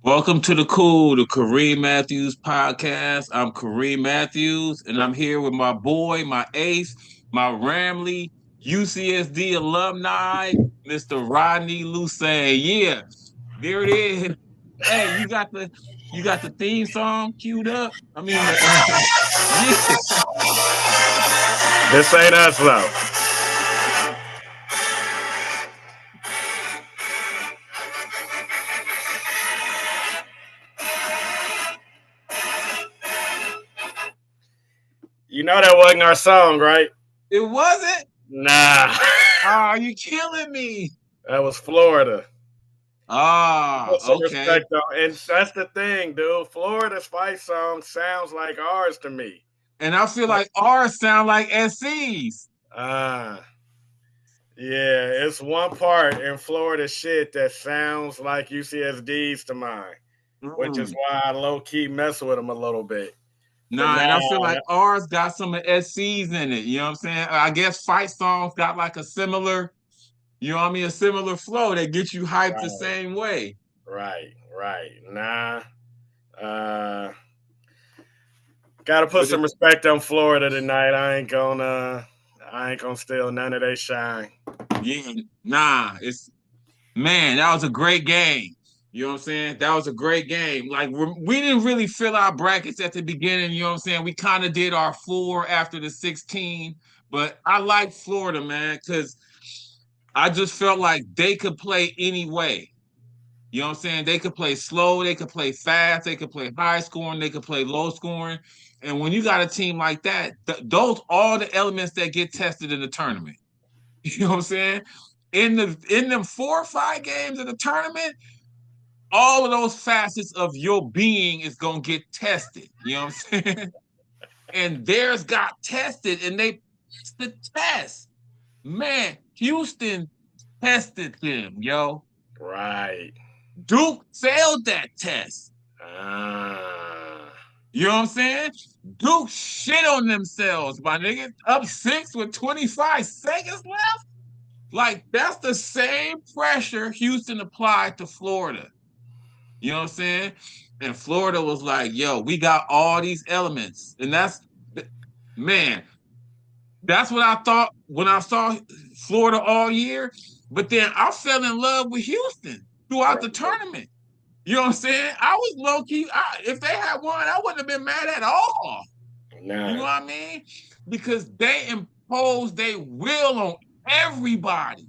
Welcome to the Kool, the Kareem Matthews podcast. I'm Kareem Matthews, and I'm here with my boy, my ace, my Ramley UCSD alumni, Mr. Rodney Lusain. Yeah, there it is. Hey, you got the theme song queued up. I mean, yeah. This ain't us though. You know that wasn't our song, right? It wasn't. Nah, Oh, you killing me. that was Florida. Ah, Put some okay. respect on, and that's the thing, dude. Florida's fight song sounds like ours to me. And I feel like ours sound like SC's. Ah, yeah, it's one part in Florida shit that sounds like UCSD's to mine, which is Mm. why I low key mess with them a little bit. But Nah, nah, and I feel like ours got some of SC's in it. You know what I'm saying? I guess fight songs got like a similar, you know what I mean, a similar flow that gets you hyped the right, same way. right. Nah, uh, gotta put But some it, respect on Florida tonight. I ain't gonna steal none of their shine. yeah, nah, it's man, that was a great game. You know what I'm saying? That was a great game. Like we didn't really fill our brackets at the beginning. You know what I'm saying? We kind of did our four after the 16, but I like Florida, man, because I just felt like they could play any way. You know what I'm saying? They could play slow, they could play fast, they could play high scoring, they could play low scoring. And when you got a team like that, those all the elements that get tested in the tournament. You know what I'm saying? In them 4 or 5 games of the tournament, all of those facets of your being is gonna get tested. You know what I'm saying? And theirs got tested and they passed the test. Man, Houston tested them, yo. Right. Duke failed that test. Ah. You know what I'm saying? Duke shit on themselves, my nigga. Up six with 25 seconds left. Like, that's the same pressure Houston applied to Florida. You know what I'm saying? And Florida was like, yo, we got all these elements. And man, that's what I thought when I saw Florida all year. But then I fell in love with Houston throughout the Right. tournament. You know what I'm saying? I was low key. If they had won, I wouldn't have been mad at all. You know Nah. what I mean? Because they imposed their will on everybody.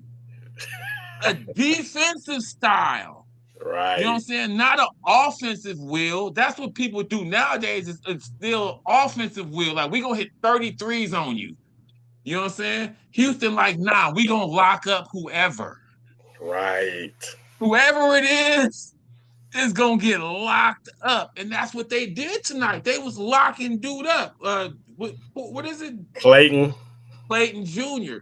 A defensive style. You know what I'm Right. saying? Not an offensive will. That's what people do nowadays. It's still offensive will. Like, we gonna hit 33s on you. You know what I'm saying? Houston, like, nah, we gonna lock up whoever. Right. Whoever it is gonna get locked up, and that's what they did tonight. They was locking dude up. What is it? Clayton. Clayton Jr.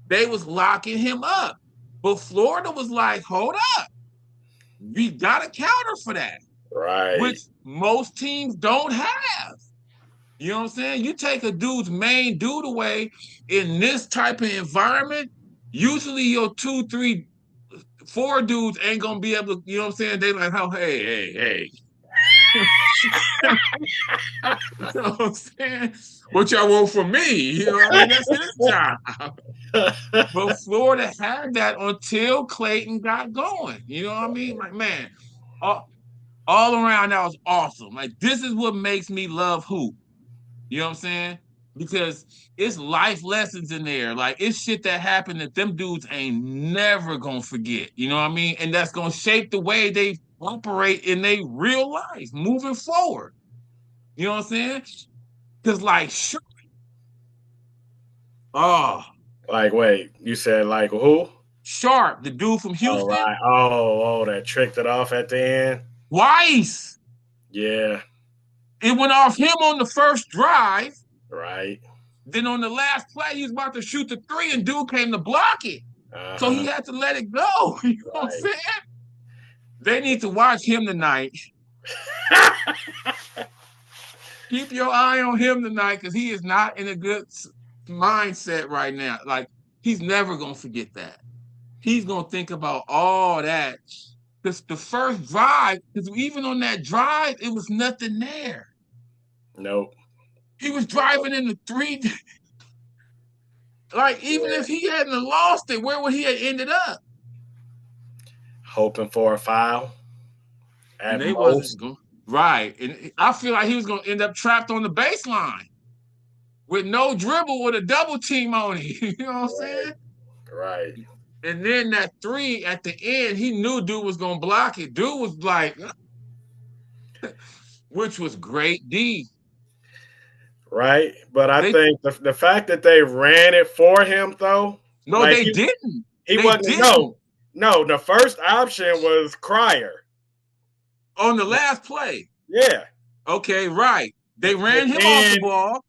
They was locking him up, but Florida was like, "Hold up, we got a counter for that," which Right. most teams don't have. You know what I'm saying? You take a dude's main dude away in this type of environment. Usually, your 2, 3, 4 dudes ain't gonna be able to. You know what I'm saying? They like, "Oh, hey." You know what I'm saying? What y'all want from me? You know what I mean? That's his job. But Florida had that until Clayton got going. You know what I mean? Like, man, all around that was awesome. Like, this is what makes me love hoop. You know what I'm saying? Because it's life lessons in there. Like, it's shit that happened that them dudes ain't never gonna forget. You know what I mean? And that's gonna shape the way they operate in their real life moving forward. You know what I'm saying? Because, like, oh, Like, wait, you said like who? Sharp, the dude from Oh, Houston, right. Oh, that tricked it off at the end. twice. Yeah. It went off him on the first drive. Right. Then on the last play, he was about to shoot the three, and dude came to block it. Uh So he huh. had to let it go. You know what I'm Right. saying? They need to watch him tonight. Keep your eye on him tonight because he is not in a good mindset right now. Like, he's never going to forget that. He's going to think about all that the first drive, because even on that drive, it was nothing there. Nope. He was driving in the three. Like, even Yeah. if he hadn't lost it, where would he have ended up? Hoping for a foul And at they wasn't most. going right. And I feel like he was going to end up trapped on the baseline with no dribble with a double team on him. You know what I'm saying? Right. And then that three at the end, he knew dude was going to block it. Dude was like, which was great D. Right. But I They think the fact that they ran it for him though, no, like they didn't. he They wasn't didn't no, the first option was Crier. on the last play. Yeah. Okay, right. They But ran him off the then ball.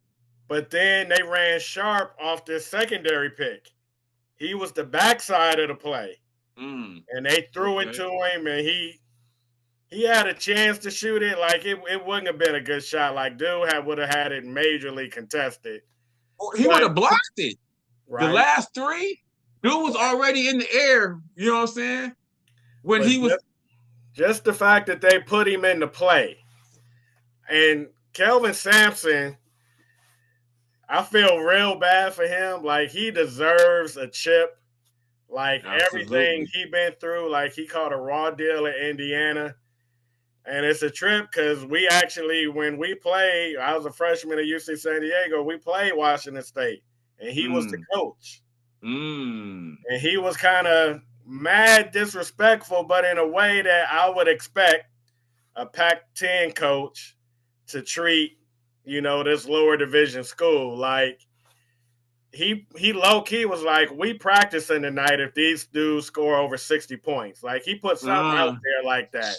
but then they ran Sharp off this secondary pick. He was the backside of the play. Mm, And they threw it okay. to him and he had a chance to shoot it. Like it wouldn't have been a good shot. Like dude would have had it majorly contested. He would But have blocked it. The right. last three, dude was already in the air. You know what I'm saying? When But he was just the fact that they put him in the play. And Kelvin Sampson, I feel real bad for him. Like he deserves a chip. Like everything absolutely he been through, like he caught a raw deal in Indiana. And it's a trip because we actually, when we played, I was a freshman at UC San Diego, we played Washington State. And he was the mm, coach. mm. And he was kind of mad disrespectful, but in a way that I would expect a Pac-10 coach to treat, this lower division school. Like he low key was like, we practicing tonight if these dudes score over 60 points. Like he put something out there like that.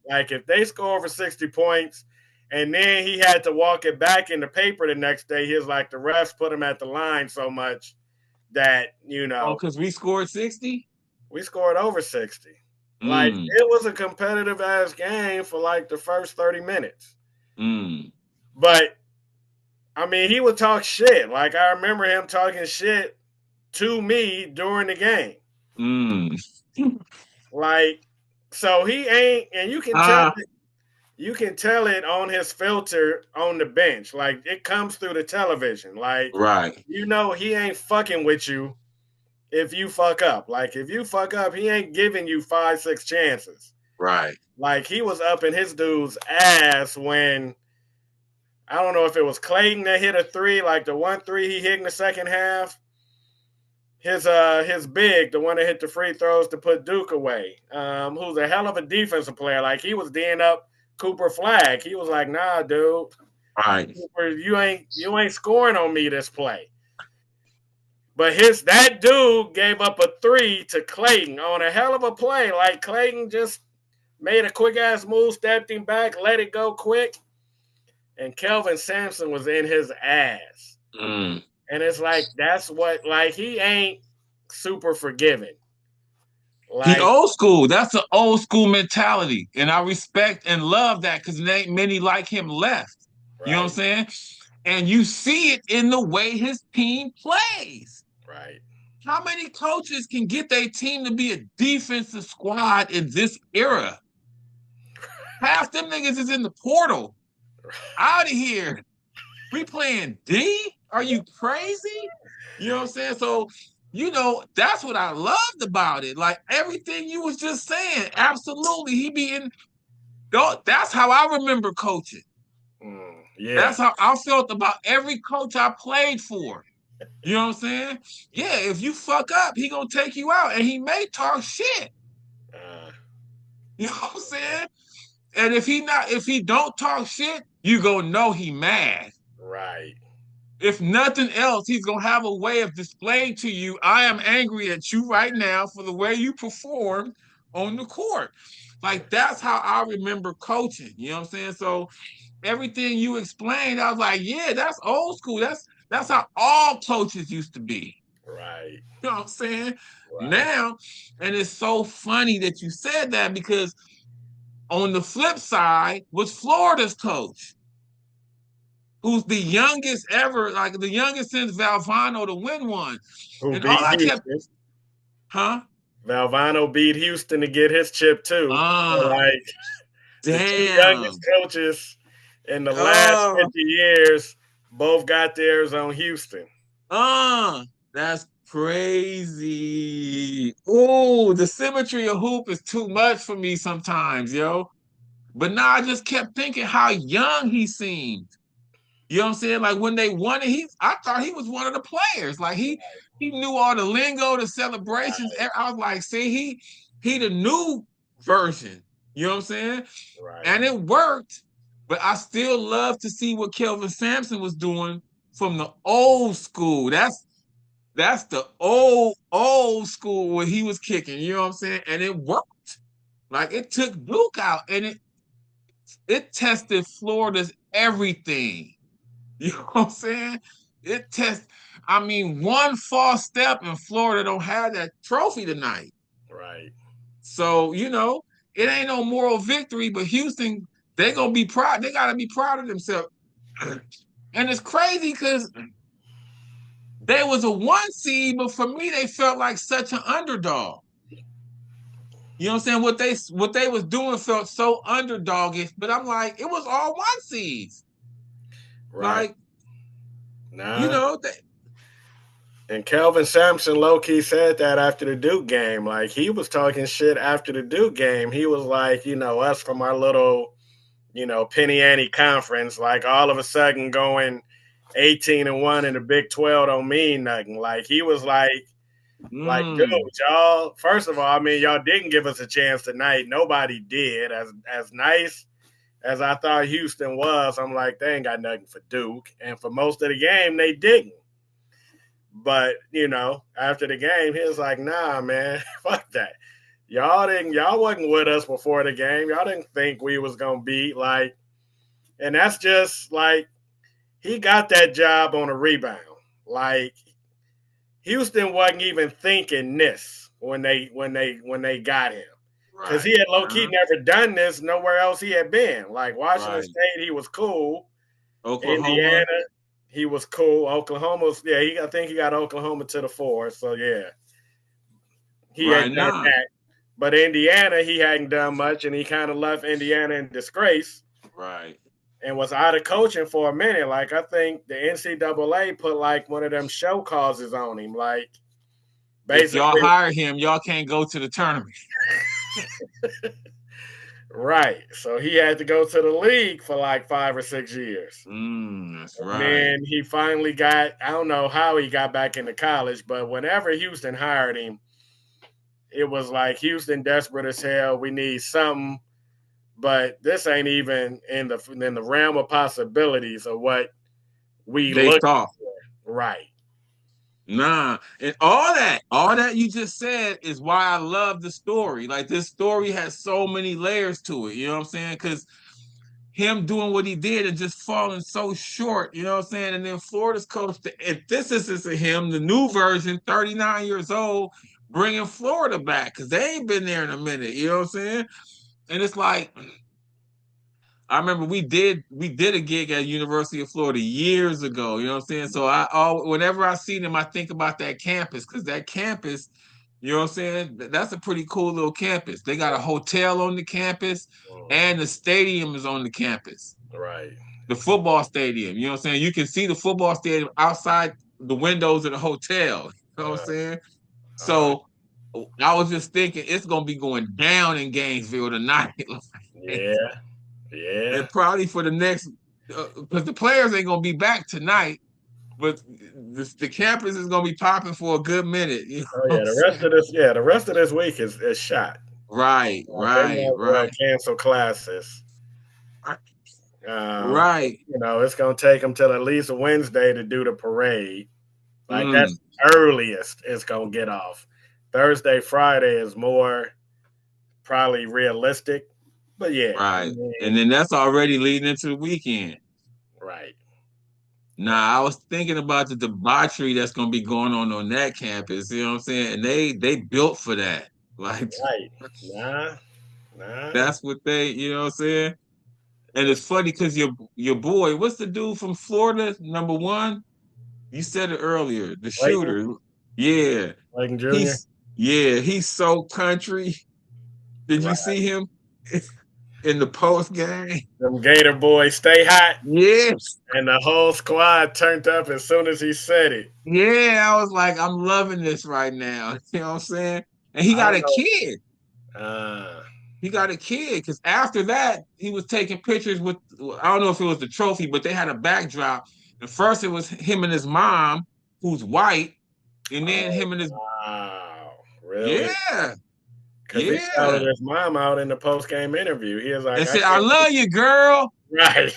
Like if they score over 60 points, and then he had to walk it back in the paper the next day, he was like, the refs put him at the line so much that, Oh, because we scored 60? we scored over 60. Like Mm, it was a competitive ass game for like the first 30 minutes. mm, But I mean, he would talk shit. Like I remember him talking shit to me during the game. mm. Like, so he ain't, and you can tell it on his filter on the bench. Like it comes through the television. Like, Right, he ain't fucking with you if you fuck up. Like if you fuck up, he ain't giving you 5, 6 chances. right. Like he was up in his dude's ass when I don't know if it was Clayton that hit a three, like the 1-3 he hit in the second half. His big, the one that hit the free throws to put Duke away, who's a hell of a defensive player. Like he was D'ing up Cooper Flag. He was like, nah, dude, Right. Cooper, you ain't scoring on me this play. But that dude gave up a three to Clayton on a hell of a play. Like Clayton just made a quick ass move, stepped him back, let it go quick, and Kelvin Sampson was in his ass. Mm. And it's like that's what he ain't super forgiving. He Like old school. That's an old school mentality. And I respect and love that because there ain't many like him left. You know what I'm right, saying? And you see it in the way his team plays. right. How many coaches can get their team to be a defensive squad in this era? Half them niggas is in the portal. Out of here. We playing D? Are you crazy? You know what I'm saying? So, that's what I loved about it. Like everything you was just saying. Absolutely. He be in. That's how I remember coaching. Yeah, That's how I felt about every coach I played for. You know what I'm saying? Yeah, if you fuck up, he gonna take you out and he may talk shit. uh, You know what I'm saying? And if he don't talk shit, you gonna know he mad. right, If nothing else, he's gonna have a way of displaying to you, I am angry at you right now for the way you performed on the court. Like that's how I remember coaching. You know what I'm saying? So everything you explained, I was like, yeah, that's old school. That's how all coaches used to be. right, You know what I'm saying? right. Now, and it's so funny that you said that because on the flip side was Florida's coach, who's the youngest ever, like the youngest since Valvano to win one. Who And all beat I kept, Houston? huh? Valvano beat Houston to get his chip too. So Uh, like the two youngest damn. coaches in the last Oh, 50 years both got theirs on Houston. that's crazy. Oh, the symmetry of hoop is too much for me sometimes, yo. But now I just kept thinking how young he seemed. You know what I'm saying? Like when they won it, I thought he was one of the players. Like he knew all the lingo, the celebrations. Right, I was like, see, he the new version. You know what I'm saying? right, And it worked. But I still love to see what Kelvin Sampson was doing from the old school. That's the old school where he was kicking. You know what I'm saying? And it worked. Like it took Duke out, and it tested Florida's everything. You know what I'm saying? It test. I mean, one false step and Florida don't have that trophy tonight. right. So it ain't no moral victory. But Houston, they gonna be proud. They gotta be proud of themselves. And it's crazy because they was a 1 seed, but for me, they felt like such an underdog. You know what I'm saying? What they was doing felt so underdogish, but I'm like, it was all 1 seeds. Right. Like, you Nah. know, they, And Kelvin Sampson low key said that after the Duke game. Like he was talking shit after the Duke game. He was like, us from our little, Penny Ante conference, like all of a sudden going 18-1 in the Big 12 don't mean nothing. Like he was like, dude, mm, y'all, first of all, I mean, y'all didn't give us a chance tonight. Nobody did. As nice as I thought Houston was, I'm like, they ain't got nothing for Duke. And for most of the game, they didn't. But, after the game, he was like, nah, man, fuck that. Y'all wasn't with us before the game. Y'all didn't think we was gonna beat and that's just like he got that job on a rebound. Like Houston wasn't even thinking this when they got him. Because right, he had low key uh-huh, never done this nowhere else he had been. Like Washington right. State, he was cool. Oklahoma, Indiana, he was cool. Oklahoma's, yeah, I think he got Oklahoma to the 4. So yeah, he right had done now, that. But Indiana, he hadn't done much, and he kind of left Indiana in disgrace right. and was out of coaching for a minute. Like I think the NCAA put like one of them show causes on him. Like If y'all basically, hire him, y'all can't go to the tournament. right. So he had to go to the league for like 5 or 6 years. That's And right. then he finally I don't know how he got back into college, but whenever Houston hired him, it was like Houston desperate as hell. We need something, but this ain't even in the realm of possibilities of what we They look thought. for. Right. Nah, and all that you just said is why I love the story. Like this story has so many layers to it. You know what I'm saying? Because him doing what he did and just falling so short. You know what I'm saying? And then Florida's coach, the antithesis of him, the new version, 39 years old, bringing Florida back because they ain't been there in a minute. You know what I'm saying? And it's like I remember we did a gig at University of Florida years ago. You know what I'm saying? So whenever I see them, I think about that campus because that campus, you know what I'm saying? That's a pretty cool little campus. They got a hotel on the campus, and the stadium is on the campus. Right. The football stadium. You know what I'm saying? You can see the football stadium outside the windows of the hotel. You know what I'm Uh, saying? uh, So I was just thinking it's gonna be going down in Gainesville tonight. yeah. Yeah. And probably for the next because the players ain't gonna be back tonight, but the campus is gonna be popping for a good minute. You know Oh what yeah. I'm The rest saying? of this, yeah, the rest of this week is shot. Right, Like they right, might as well right, cancel classes. right. It's gonna take them till at least Wednesday to do the parade. Like that's Mm, earliest it's gonna get off. Thursday, Friday is more probably realistic. But yeah, I right. And mean, then that's already leading into the weekend. right, right, Now I was thinking about the debauchery that's gonna be going on that campus. You know what I'm saying? And they built for that. Like right. Nah, nah. that's what you know what I'm saying? And it's funny because your boy, what's the dude from Florida, #1? You said it earlier, the Clayton, shooter. Yeah. Clayton He's Jr. Yeah, he's so country. Did you Right. see him in the post game? Them Gator boys stay hot, Yes. and the whole squad turned up as soon as he said it. Yeah, I was like, I'm loving this right now. You know what I'm saying? And he I got don't a know. kid. Uh, He got a kid because after that, he was taking pictures with, I don't know if it was the trophy, but they had a backdrop. And first it was him and his mom, who's white, and then oh him and his, wow, really? yeah, Because he shouted yeah. his mom out in the post game interview. He was like, And "I said, I can't." love you, girl. Right.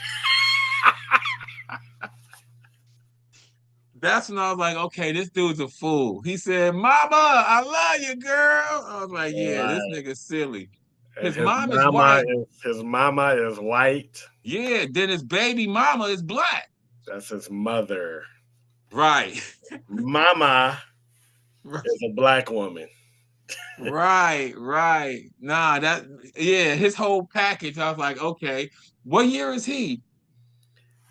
That's when I was like, okay, this dude's a fool. He said, Mama, I love you, girl. I was like, yeah, this Right. nigga's silly. And His mom is white. his mama is white. Yeah, then his baby mama is black. That's his mother. Right. Mama is a black woman. Right, right. Nah, that yeah, his whole package. I was like, okay, what year is he?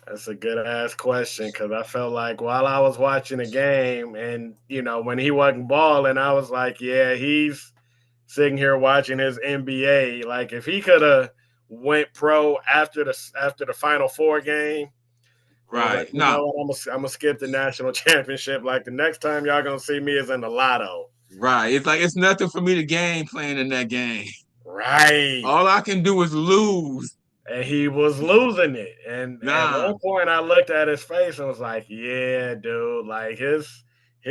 That's a good ass question because I felt like while I was watching the game and when he wasn't balling, I was like, yeah, he's sitting here watching his NBA. Like if he could have went pro after the Final Four game, he was like, Right. you know No, what, I'm gonna skip the national championship. Like the next time y'all gonna see me is in the lotto. right. It's like it's nothing for me to gain playing in that game. Right. All I can do is lose. And he was losing it. And at Nah, one point, I looked at his face and was like, "Yeah, dude, like his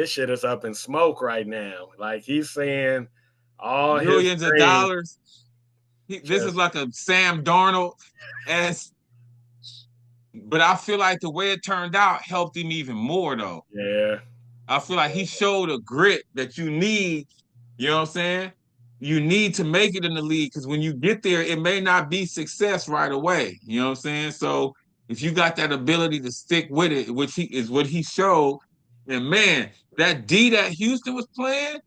shit is up in smoke right now. Like he's seeing all his millions of dreams dollars. This is just like a Sam Darnold as, but I feel like the way it turned out helped him even more though. yeah, I feel like he showed a grit that you need, you know what I'm saying? You need to make it in the league because when you get there, it may not be success right away. You know what I'm saying? So if you got that ability to stick with it, which he is what he showed, and man, that D that Houston was playing,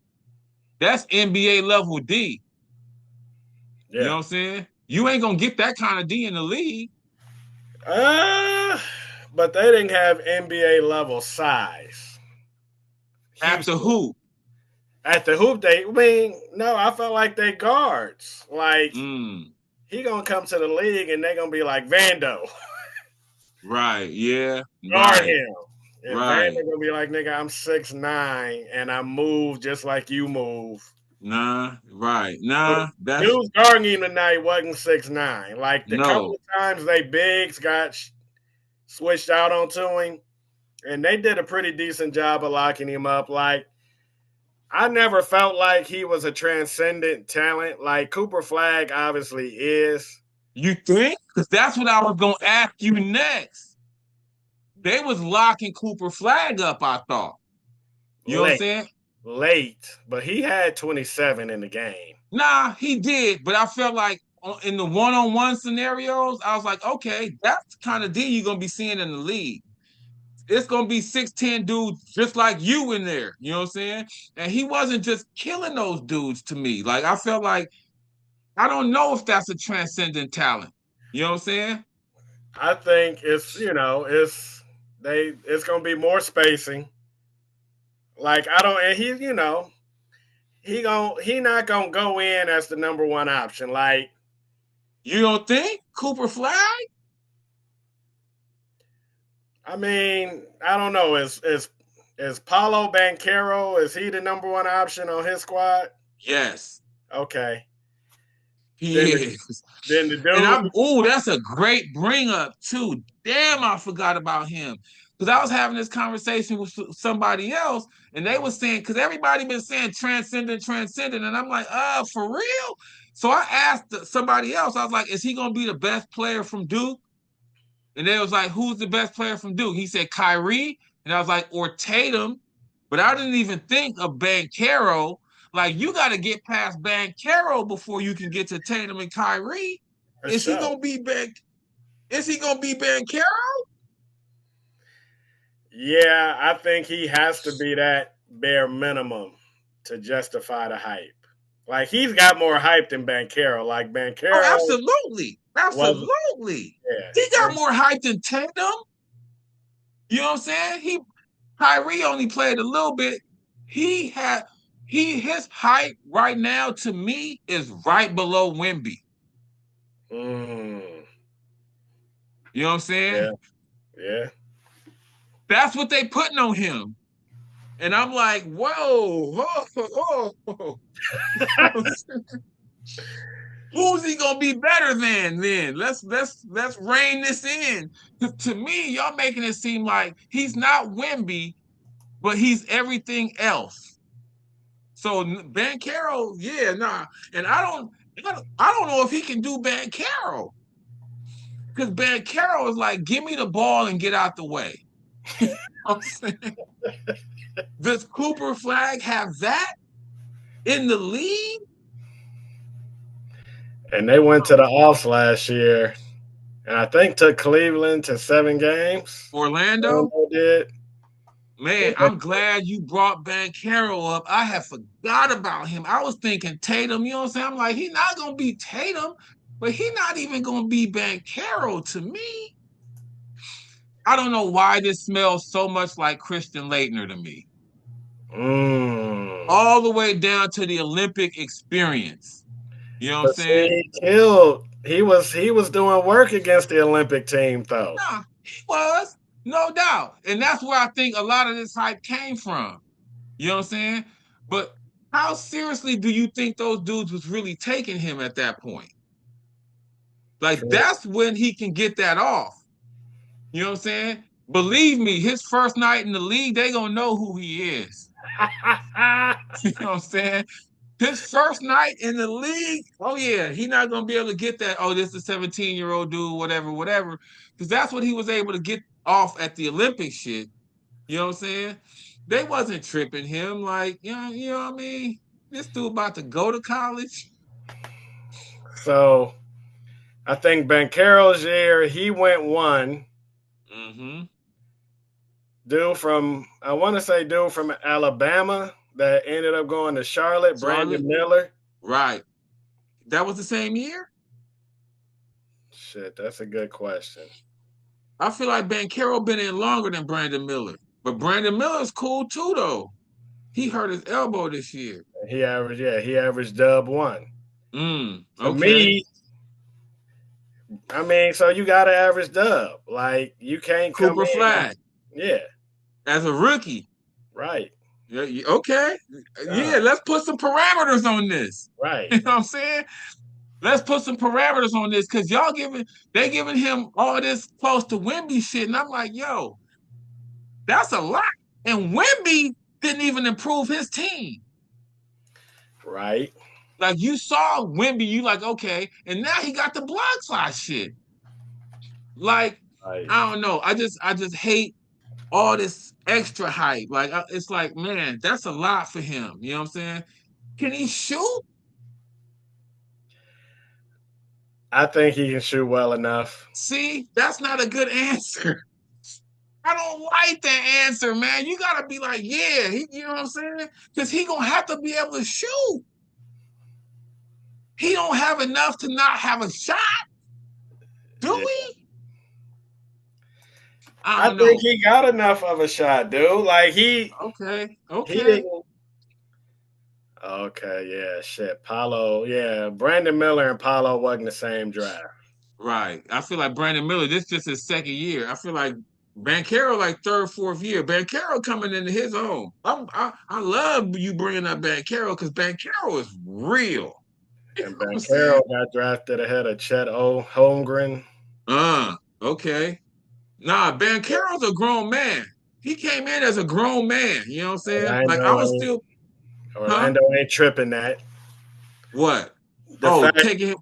that's NBA level D. You know yeah. what I'm saying? You ain't gonna get that kind of D in the league. Uh, but they didn't have NBA level size. At the Houston hoop. at the hoop, I mean, no, I felt like they guards. Like Mm, he gonna come to the league and they gonna be like Vando, right. Yeah. guard Right. him. And Right. Vando gonna be like, nigga, I'm 6'9" and I move just like you move. Nah. Right. But Nah. That's dudes guarding him tonight wasn't 6'9". Like the couple no. of times they bigs got switched out onto him, and they did a pretty decent job of locking him up. Like I never felt like he was a transcendent talent. Like Cooper Flag obviously is. You think? Because that's what I was gonna ask you next. They was locking Cooper Flag up, I thought. You know what I'm Late, saying? but he had 27 in the game. Nah, he did, but I felt like in the one-on-one scenarios, I was like, okay, that's the kind of D you're gonna be seeing in the league. It's gonna be 6'10" dudes just like you in there. You know what I'm saying? And he wasn't just killing those dudes to me. Like I felt like I don't know if that's a transcendent talent. You know what I'm saying? I think it's gonna be more spacing. Like I don't, and he not gonna go in as the number one option. Like You don't think Cooper Flag? I mean, I don't know. Is Paulo Banquero, is he the number one option on his squad? Yes, Okay. he Then the, is. then the And dude. I'm that's a great bring up too. Damn, I forgot about him. Because I was having this conversation with somebody else, and they were saying, because everybody been saying transcendent, transcendent, and I'm like, for real? So I asked somebody else, I was like, is he gonna be the best player from Duke? And they was like, who's the best player from Duke? He said Kyrie, and I was like, or Tatum, but I didn't even think of Banchero. Like you got to get past Banchero before you can get to Tatum and Kyrie. For Is he sure. gonna be Ban? Is he gonna be Banchero? Yeah, I think he has to be that bare minimum to justify the hype. Like he's got more hype than Banquero. Like Oh, Banquero absolutely, was, absolutely. He got yeah, more hype than Tatum. You know what I'm saying? Kyrie only played a little bit. He had his height right now to me is right below Wemby. Mm. You know what I'm saying? Yeah. Yeah. That's what they putting on him. And I'm like, whoa, who's he gonna be better than then? Let's rein this in. To me, y'all making it seem like he's not Wemby, but he's everything else. So Bankero, yeah, nah. And I don't know if he can do Bankero. Because Bankero is like, give me the ball and get out the way. I'm saying, does Cooper Flag have that in the league? And they went to the offs last year, and I think took Cleveland to 7 games. Orlando? Orlando did. Man, I'm glad you brought Bankero up. I had forgot about him. I was thinking Tatum, you know what I'm saying? I'm like, he's not going to be Tatum, but he's not even going to be Bankero to me. I don't know why this smells so much like Christian Laettner to me. All the way down to the Olympic experience. You know what I'm But saying? see, he was doing work against the Olympic team though. Nah, he was, no doubt. And that's where I think a lot of this hype came from. You know what I'm saying? But how seriously do you think those dudes was really taking him at that point? Like, True. that's when he can get that off. You know what I'm saying? Believe me, his first night in the league, they gonna know who he is. You know what I'm saying? His first night in the league, oh yeah, he not gonna be able to get that. Oh, this is a 17-year-old dude, whatever, because that's what he was able to get off at the Olympic shit. You know what I'm saying? They wasn't tripping him like, you know what I mean? This dude about to go to college. So I think Bankero's year, he went 1. Mm-hmm. I want to say dude from Alabama that ended up going to Charlotte, Charlotte, Brandon Miller. right? That was the same year. Shit, that's a good question. I feel like Bankero been in longer than Brandon Miller, but Brandon Miller's cool too, though. He hurt his elbow this year. He averaged dub 1. To Okay. me, I mean, so you got to average dub. Like you can't come Cooper in. Flag Yeah, as a rookie. right. Yeah, okay. Yeah, let's put some parameters on this. Right. You know what I'm saying? Let's put some parameters on this because they giving him all this close to Wemby shit. And I'm like, yo, that's a lot. And Wemby didn't even improve his team. Right. Like you saw Wemby, you like, okay, and now he got the block shot shit. Like, Right. I don't know. I just hate all this extra hype. Like it's like, man, that's a lot for him. You know what I'm saying? Can he shoot? I think he can shoot well enough. See, that's not a good answer. I don't like that answer, man. You gotta be like, yeah, you know what I'm saying? Because he gonna have to be able to shoot. He don't have enough to not have a shot, do Yeah. we? I I don't think know. he got enough of a shot, dude. Like he Okay. didn't. Okay, yeah, shit. Paulo, yeah. Brandon Miller and Paulo wasn't the same draft. Right. I feel like Brandon Miller, this just his second year. I feel like Bankero like third, fourth year. Bankero coming into his own. I love you bringing up Bankero because Bankero is real. You know And what I'm saying? Banchero got drafted ahead of Chet Holmgren. Okay. Nah, Bankero's a grown man. He came in as a grown man. You know what I'm saying? Like I Orlando was ain't still, huh? Orlando ain't tripping that. What? The Oh, fact, taking him.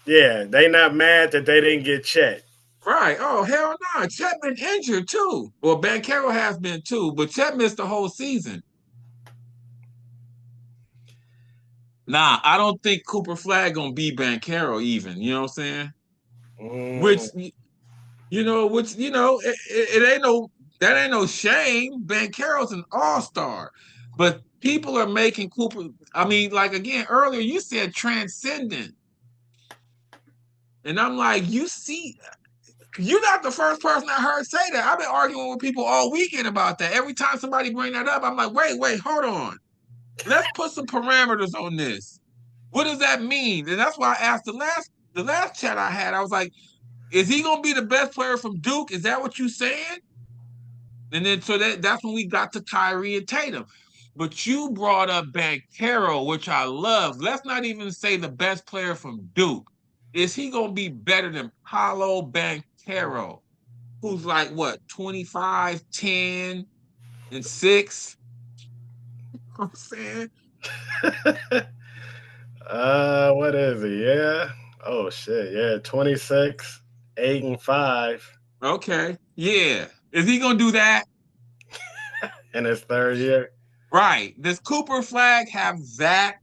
yeah, they not mad that they didn't get Chet. Right. Oh, hell no. Chet been injured too. Well, Bankero has been too, but Chet missed the whole season. Nah, I don't think Cooper Flag gonna be Bankero even. You know what I'm saying? Which Mm, it ain't no that ain't no shame. Bankero's an all-star. But people are making Cooper, I mean, like again, earlier you said transcendent. And I'm like, you're not the first person I heard say that. I've been arguing with people all weekend about that. Every time somebody bring that up, I'm like, wait, hold on. Let's put some parameters on this. What does that mean? And that's why I asked the last chat I had. I was like, is he gonna be the best player from Duke? Is that what you saying? And then so that's when we got to Kyrie and Tatum. But you brought up Bankero, which I love. Let's not even say the best player from Duke. Is he gonna be better than Paolo Bankero, who's like what, 25, 10, and 6? You know what I'm saying? What is he? Yeah. Oh shit. Yeah, 26, 8 and 5 Okay. Yeah. Is he gonna do that? in his third year. Right. Does Cooper Flag have that?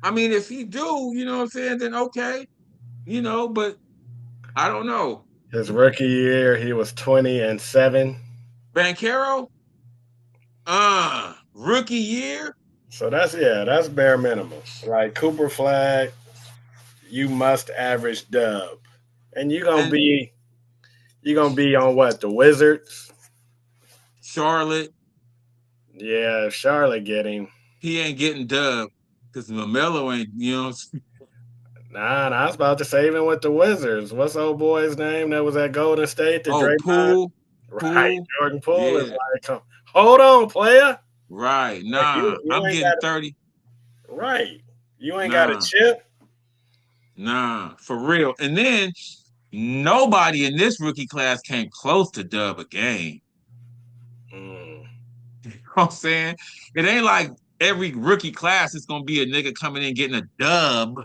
I mean, if he do, you know what I'm saying, then okay, but I don't know. His rookie year, he was 20 and 7. Bankero, rookie year, So that's bare minimum. Like Cooper Flag, you must average dub. And and you're gonna be on what, the Wizards? Charlotte, Yeah, if Charlotte get him. he ain't getting dubbed because Lamelo ain't, Nah, I was about to say even with the Wizards. What's old boy's name that was at Golden State, the Oh, Draymond? Poole, Right, Poole, Jordan Poole is yeah, like, hold on, player. right. Like Nah, you I'm ain't getting got 30. right. You ain't got a Nah, chip. nah, for real. And then nobody in this rookie class came close to dub a game. Mm. You know what I'm saying? It ain't like every rookie class is gonna be a nigga coming in getting a dub.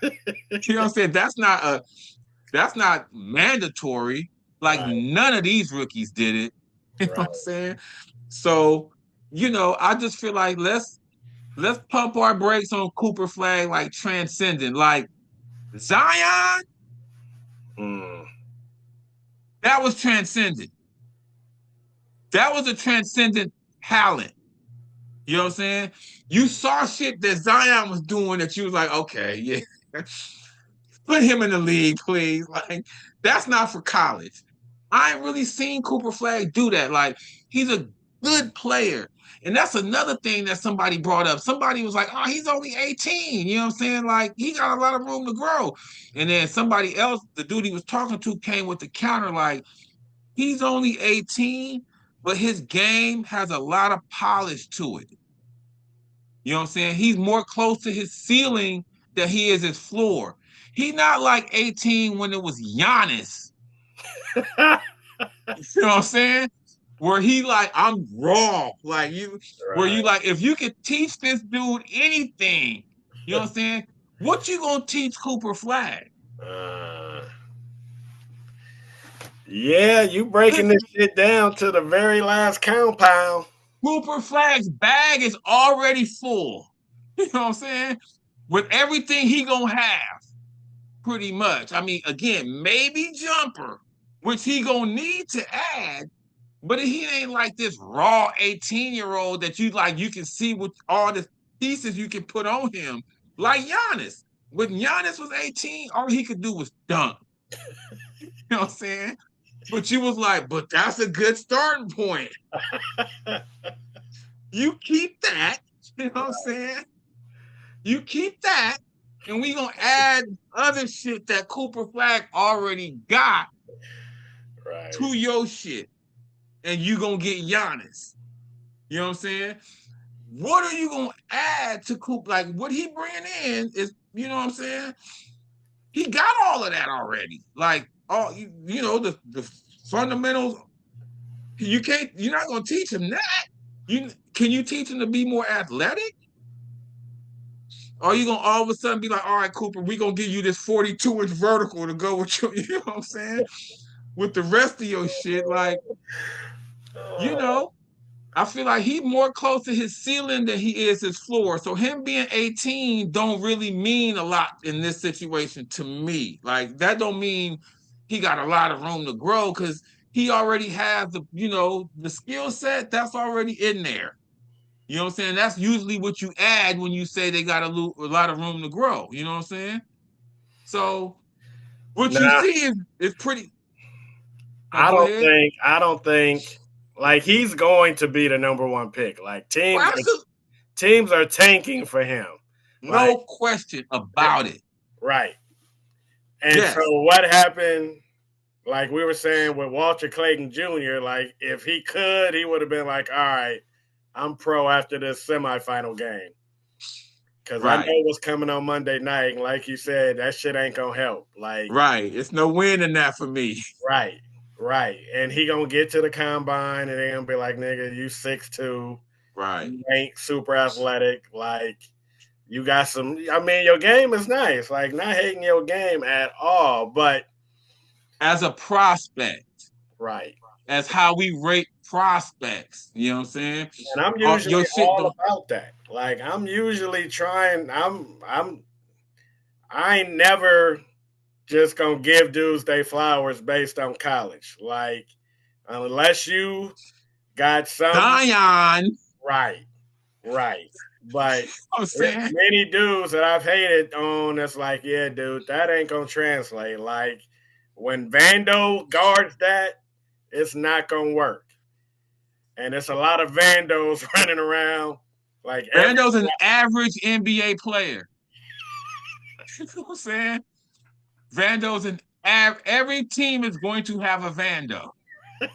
You know what I'm saying? That's not mandatory. Like Right, none of these rookies did it. You know what I'm right. saying? So, I just feel like let's pump our brakes on Cooper Flag like transcendent. Like Zion, Mm. that was transcendent. That was a transcendent talent. You know what I'm saying? You saw shit that Zion was doing that you was like, okay, yeah. Put him in the league, please. Like, that's not for college. I ain't really seen Cooper Flag do that. Like, he's a good player. And that's another thing that somebody brought up. Somebody was like, oh, he's only 18. You know what I'm saying? Like, he got a lot of room to grow. And then somebody else, the dude he was talking to, came with the counter, like, he's only 18, but his game has a lot of polish to it. You know what I'm saying? He's more close to his ceiling than he is his floor. He's not like 18 when it was Giannis. You know what I'm saying? Where he like, I'm raw. Like where Right. you like, if you could teach this dude anything, you know what I'm saying? What you gonna teach Cooper Flag? Uh, yeah, you breaking this shit down to the very last compound. Cooper Flag's bag is already full. You know what I'm saying? With everything he gonna have. Pretty much. I mean, again, maybe jumper, which he gonna need to add, but he ain't like this raw 18-year-old that you can see with all the pieces you can put on him, like Giannis. When Giannis was 18, all he could do was dunk. You know what I'm saying? But you was like, but that's a good starting point. You keep that, you know what I'm saying? You keep that, and we gonna add other shit that Cooper Flag already got Right. to your shit, and you gonna get Giannis. You know what I'm saying? What are you gonna add to Cooper? Like what he bringing in is, you know what I'm saying? He got all of that already. Like all the fundamentals. You're not gonna teach him that. Can you teach him to be more athletic? Or are you gonna all of a sudden be like, all right, Cooper, we gonna give you this 42-inch vertical to go with you, you know what I'm saying? With the rest of your shit, like, you Oh, know, I feel like he's more close to his ceiling than he is his floor. So him being 18 don't really mean a lot in this situation to me. Like that don't mean he got a lot of room to grow because he already has the skill set that's already in there. You know what I'm saying? That's usually what you add when you say they got a lot of room to grow. You know what I'm saying? So what you nah, see is pretty. Oh, I go don't ahead. think. I don't think. Like he's going to be the number one pick. Like Absolutely. teams are tanking for him. Like No question about it. right. And so Yes. what happened? Like we were saying with Walter Clayton Jr., like if he could, he would have been like, all right, I'm pro after this semifinal game. Because I know Right. what's coming on Monday night. And like you said, that shit ain't going to help. Like, Right. It's no win in that for me. right, right. And he going to get to the combine and they going to be like, nigga, you 6'2". Right. You ain't super athletic. Like, you got some, I mean, your game is nice. Like, not hating your game at all. But, As a prospect, right. as how we rate prospects, you know what I'm saying? And I'm usually Your shit all don't. about that. Like I'm usually trying. I ain't never just gonna give dudes they flowers based on college. Like unless you got some Zion, right, right. But I'm there's saying. many dudes that I've hated on that's like, yeah, dude, that ain't gonna translate. Like when Vando guards that, it's not gonna work. And it's a lot of Vandos running around like every Rando's an average NBA player. You know what I'm saying? Vando's every team is going to have a Vando. You know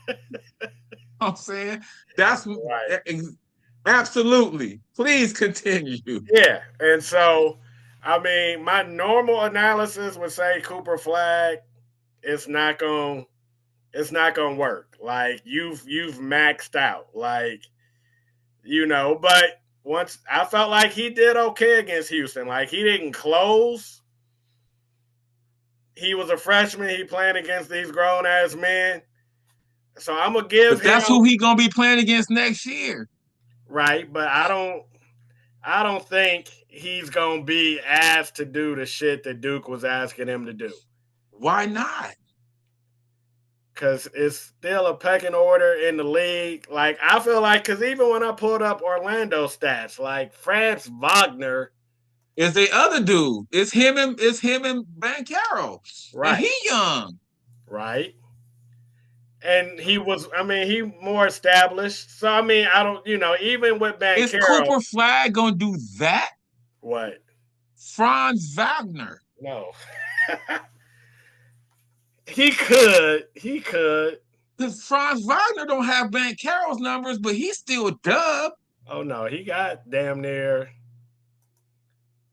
what I'm saying? That's right. absolutely. Please continue. Yeah. And so I mean, my normal analysis would say Cooper Flag, it's not gonna work. Like you've maxed out. Like, but once I felt like he did okay against Houston. Like he didn't close. He was a freshman. He playing against these grown ass men. So I'm gonna give But him that's who he gonna be playing against next year. right, but I don't think he's gonna be asked to do the shit that Duke was asking him to do. Why not? Cause it's still a pecking order in the league. Like I feel like, cause even when I pulled up Orlando stats, like Franz Wagner, It's the other dude. It's him and Bankero. And right, he young. right, and he more established. So I mean, I don't, even with Is Bankero, Cooper Flag gonna do that? what? Franz Wagner. No, he could. Because Franz Wagner don't have Bankero's numbers, but he's still a dub. Oh no, he got damn near.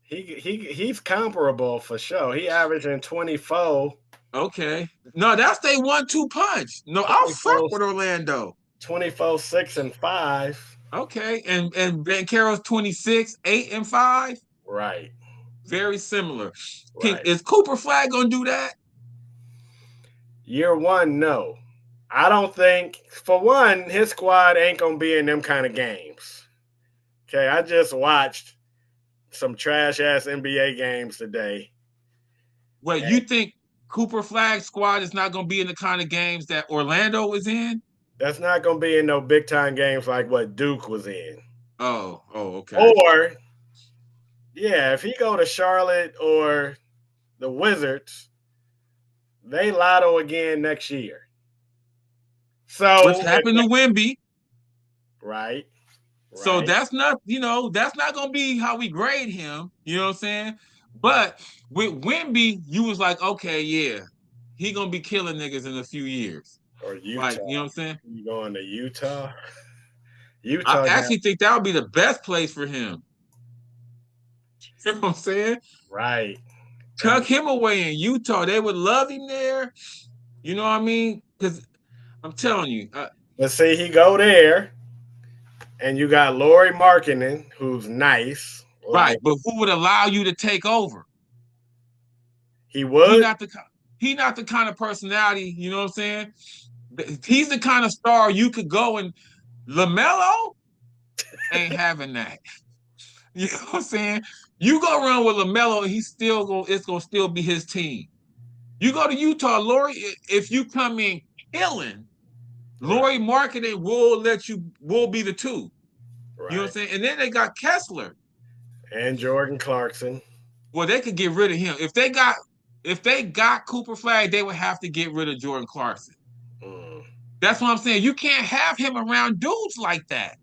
He's comparable for sure. He averaging 24, Okay. No, that's they 1-2 punch. No, I'll fuck 24, with Orlando. 24, 6 and 5. Okay. And Bankero's 26, 8 and 5. Right, Very similar. right. Is Cooper Flag gonna do that? Year one, no. I don't think for one, his squad ain't gonna be in them kind of games. Okay, I just watched some trash ass NBA games today. Well, you think Cooper Flag squad is not gonna be in the kind of games that Orlando is in? That's not gonna be in no big time games like what Duke was in. Okay. Or yeah, if he go to Charlotte or the Wizards, they lotto again next year. What's So happened to Wimby? right, So right. that's not gonna be how we grade him. You know what I'm saying? But with Wimby, you was like, okay, yeah, he gonna be killing niggas in a few years. Or Like, Utah. you know what I'm saying? You going to Utah? I Utah got actually think that would be the best place for him. You know what I'm saying? right. Tuck him away in Utah. They would love him there. You know what I mean? Because I'm telling you, But see, he go there, and you got Lori Markkinen, who's nice. right. Like But who would allow you to take over? he He would. not the he not the kind of personality. You know what I'm saying? He's the kind of star you could go and LaMelo ain't having that. You know what I'm saying? You go run with LaMelo and it's gonna still be his team. You go to Utah, Lori, if you come in killing, Right, Lori Marketing will be the two. You know what I'm right. saying? And then they got Kessler. And Jordan Clarkson. Well, they could get rid of him. If they got Cooper Flag, they would have to get rid of Jordan Clarkson. Mm. That's what I'm saying. You can't have him around dudes like that.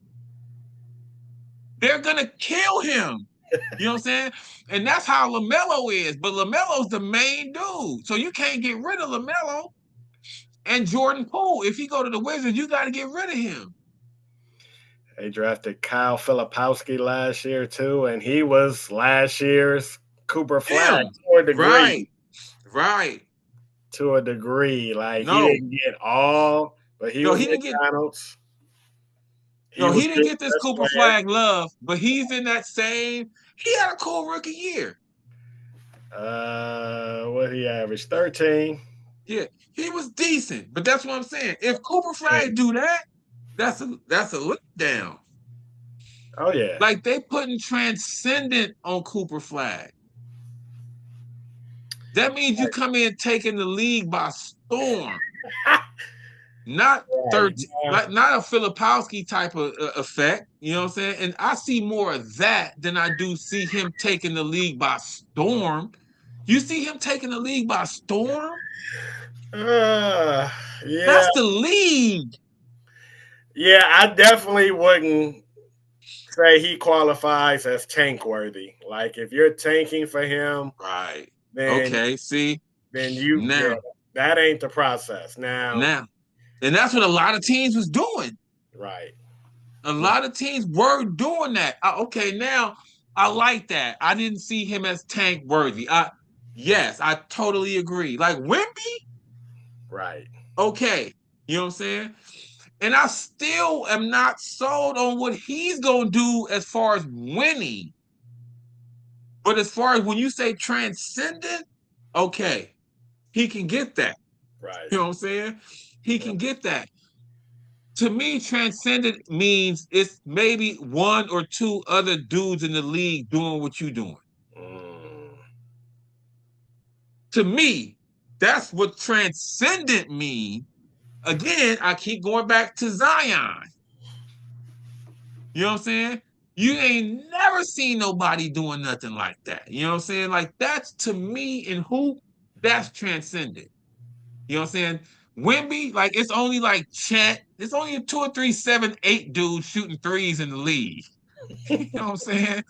They're gonna kill him. You know what I'm saying? And that's how LaMelo is. But LaMelo's the main dude. So you can't get rid of LaMelo and Jordan Poole. If he go to the Wizards, you got to get rid of him. They drafted Kyle Filipowski last year too, and he was last year's Cooper Flag Him. to a degree. Right. Right. To a degree. Like he No. didn't get all, but he No, was he didn't get McDonald's. He no, was he didn't good get this best Cooper player. Flag love, but he's in that same. He had a cool rookie year. What he averaged? 13. Yeah, he was decent, but that's what I'm saying. If Cooper Flag do that, that's a letdown. Oh yeah. Like they putting transcendent on Cooper Flag. That means you come in taking the league by storm, not Right. 13, like not a Filipowski type of effect. You know what I'm saying? And I see more of that than I do see him taking the league by storm. You see him taking the league by storm? Yeah. That's the league. Yeah, I definitely wouldn't say he qualifies as tank worthy. Like if you're tanking for him, Right. then Okay. See yeah, now, that ain't the process. Now, now, and that's what a lot of teams was doing. right. A lot of teams were doing that. Okay, now I like that. I didn't see him as tank worthy. Yes, I totally agree. Like Wimby, Right. okay, you know what I'm saying? And I still am not sold on what he's gonna do as far as winning. But as far as when you say transcendent, okay, he can get that. Right. You know what I'm saying? He can get that. To me, transcendent means it's maybe one or two other dudes in the league doing what you're doing. Mm. To me, that's what transcendent means. Again, I keep going back to Zion. You know what I'm saying? You ain't never seen nobody doing nothing like that. You know what I'm saying? Like that's to me and who that's transcendent. You know what I'm saying? Wimby, like it's only like Chet. It's only 2 or 3, 7, 8 dudes shooting threes in the league. You know what I'm saying?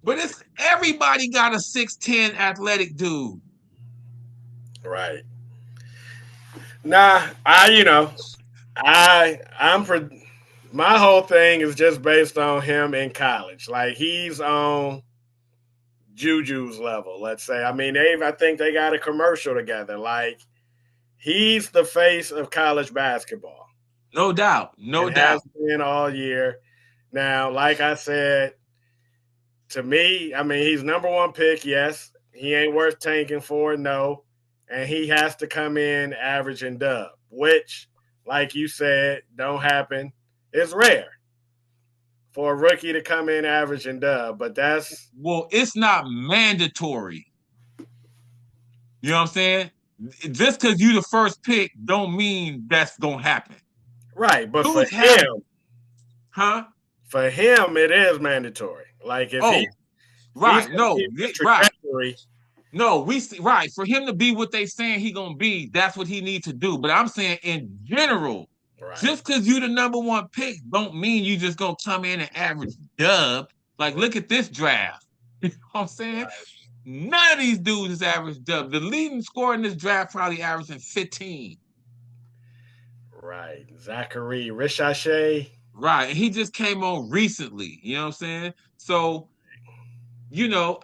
But it's everybody got a 6'10 athletic dude. Right. Nah, I'm my whole thing is just based on him in college. Like he's on Juju's level, let's say. I mean, I think they got a commercial together. Like he's the face of college basketball No doubt. No and has doubt. been all year. Now, like I said, to me, I mean, he's number one pick. Yes, he ain't worth tanking for. No, and he has to come in average and dub, which, like you said, don't happen. It's rare for a rookie to come in average and dub, but that's Well, it's not mandatory. You know what I'm saying? Just because you the first pick don't mean that's gonna happen. right. But Dudes have, huh? for him, it is mandatory. Like if Oh, he's right. No, continuing his right. trajectory. No, we see right for him to be what they saying he gonna be. That's what he needs to do. But I'm saying in general, Right. just because you the number one pick, don't mean you just gonna come in and average dub. Like, look at this draft. You know what I'm saying? Right. None of these dudes is average dub. The leading scorer in this draft probably averaging 15. Right. Zachary Richachet. Right. And he just came on recently. You know what I'm saying? So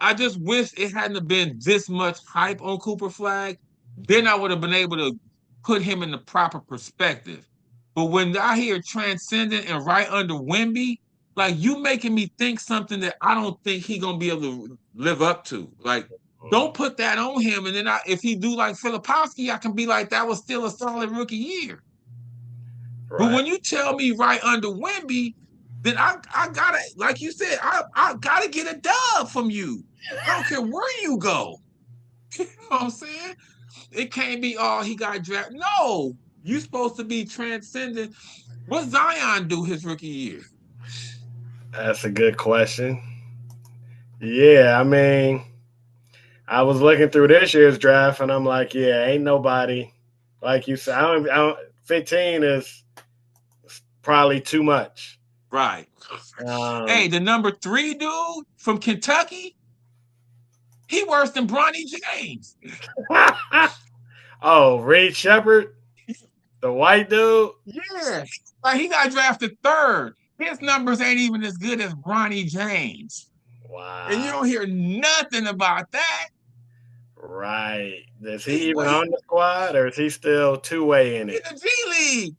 I just wish it hadn't have been this much hype on Cooper Flag. Then I would have been able to put him in the proper perspective. But when I hear transcendent and right under Wimby, like you making me think something that I don't think he gonna be able to live up to. Like, don't put that on him. And then if he do like Filipowski, I can be like, that was still a solid rookie year. But Right. when you tell me right under Wimby, then I gotta, like you said, I gotta get a dub from you. I don't care where you go. You know what I'm saying? It can't be all he got drafted. No, you supposed to be transcendent. What Zion do his rookie year? That's a good question. Yeah, I mean, I was looking through this year's draft and I'm like, yeah, ain't nobody like you said. 15 is probably too much. Right. Hey, the number 3 dude from Kentucky, he worse than Bronny James. Oh, Reed Shepard, the white dude. Yeah. Like he got drafted 3rd. His numbers ain't even as good as Bronny James. And you Wow. don't hear nothing about that. Right. Is he He, even well, on the squad or is he still two-way in he's it? in the G League,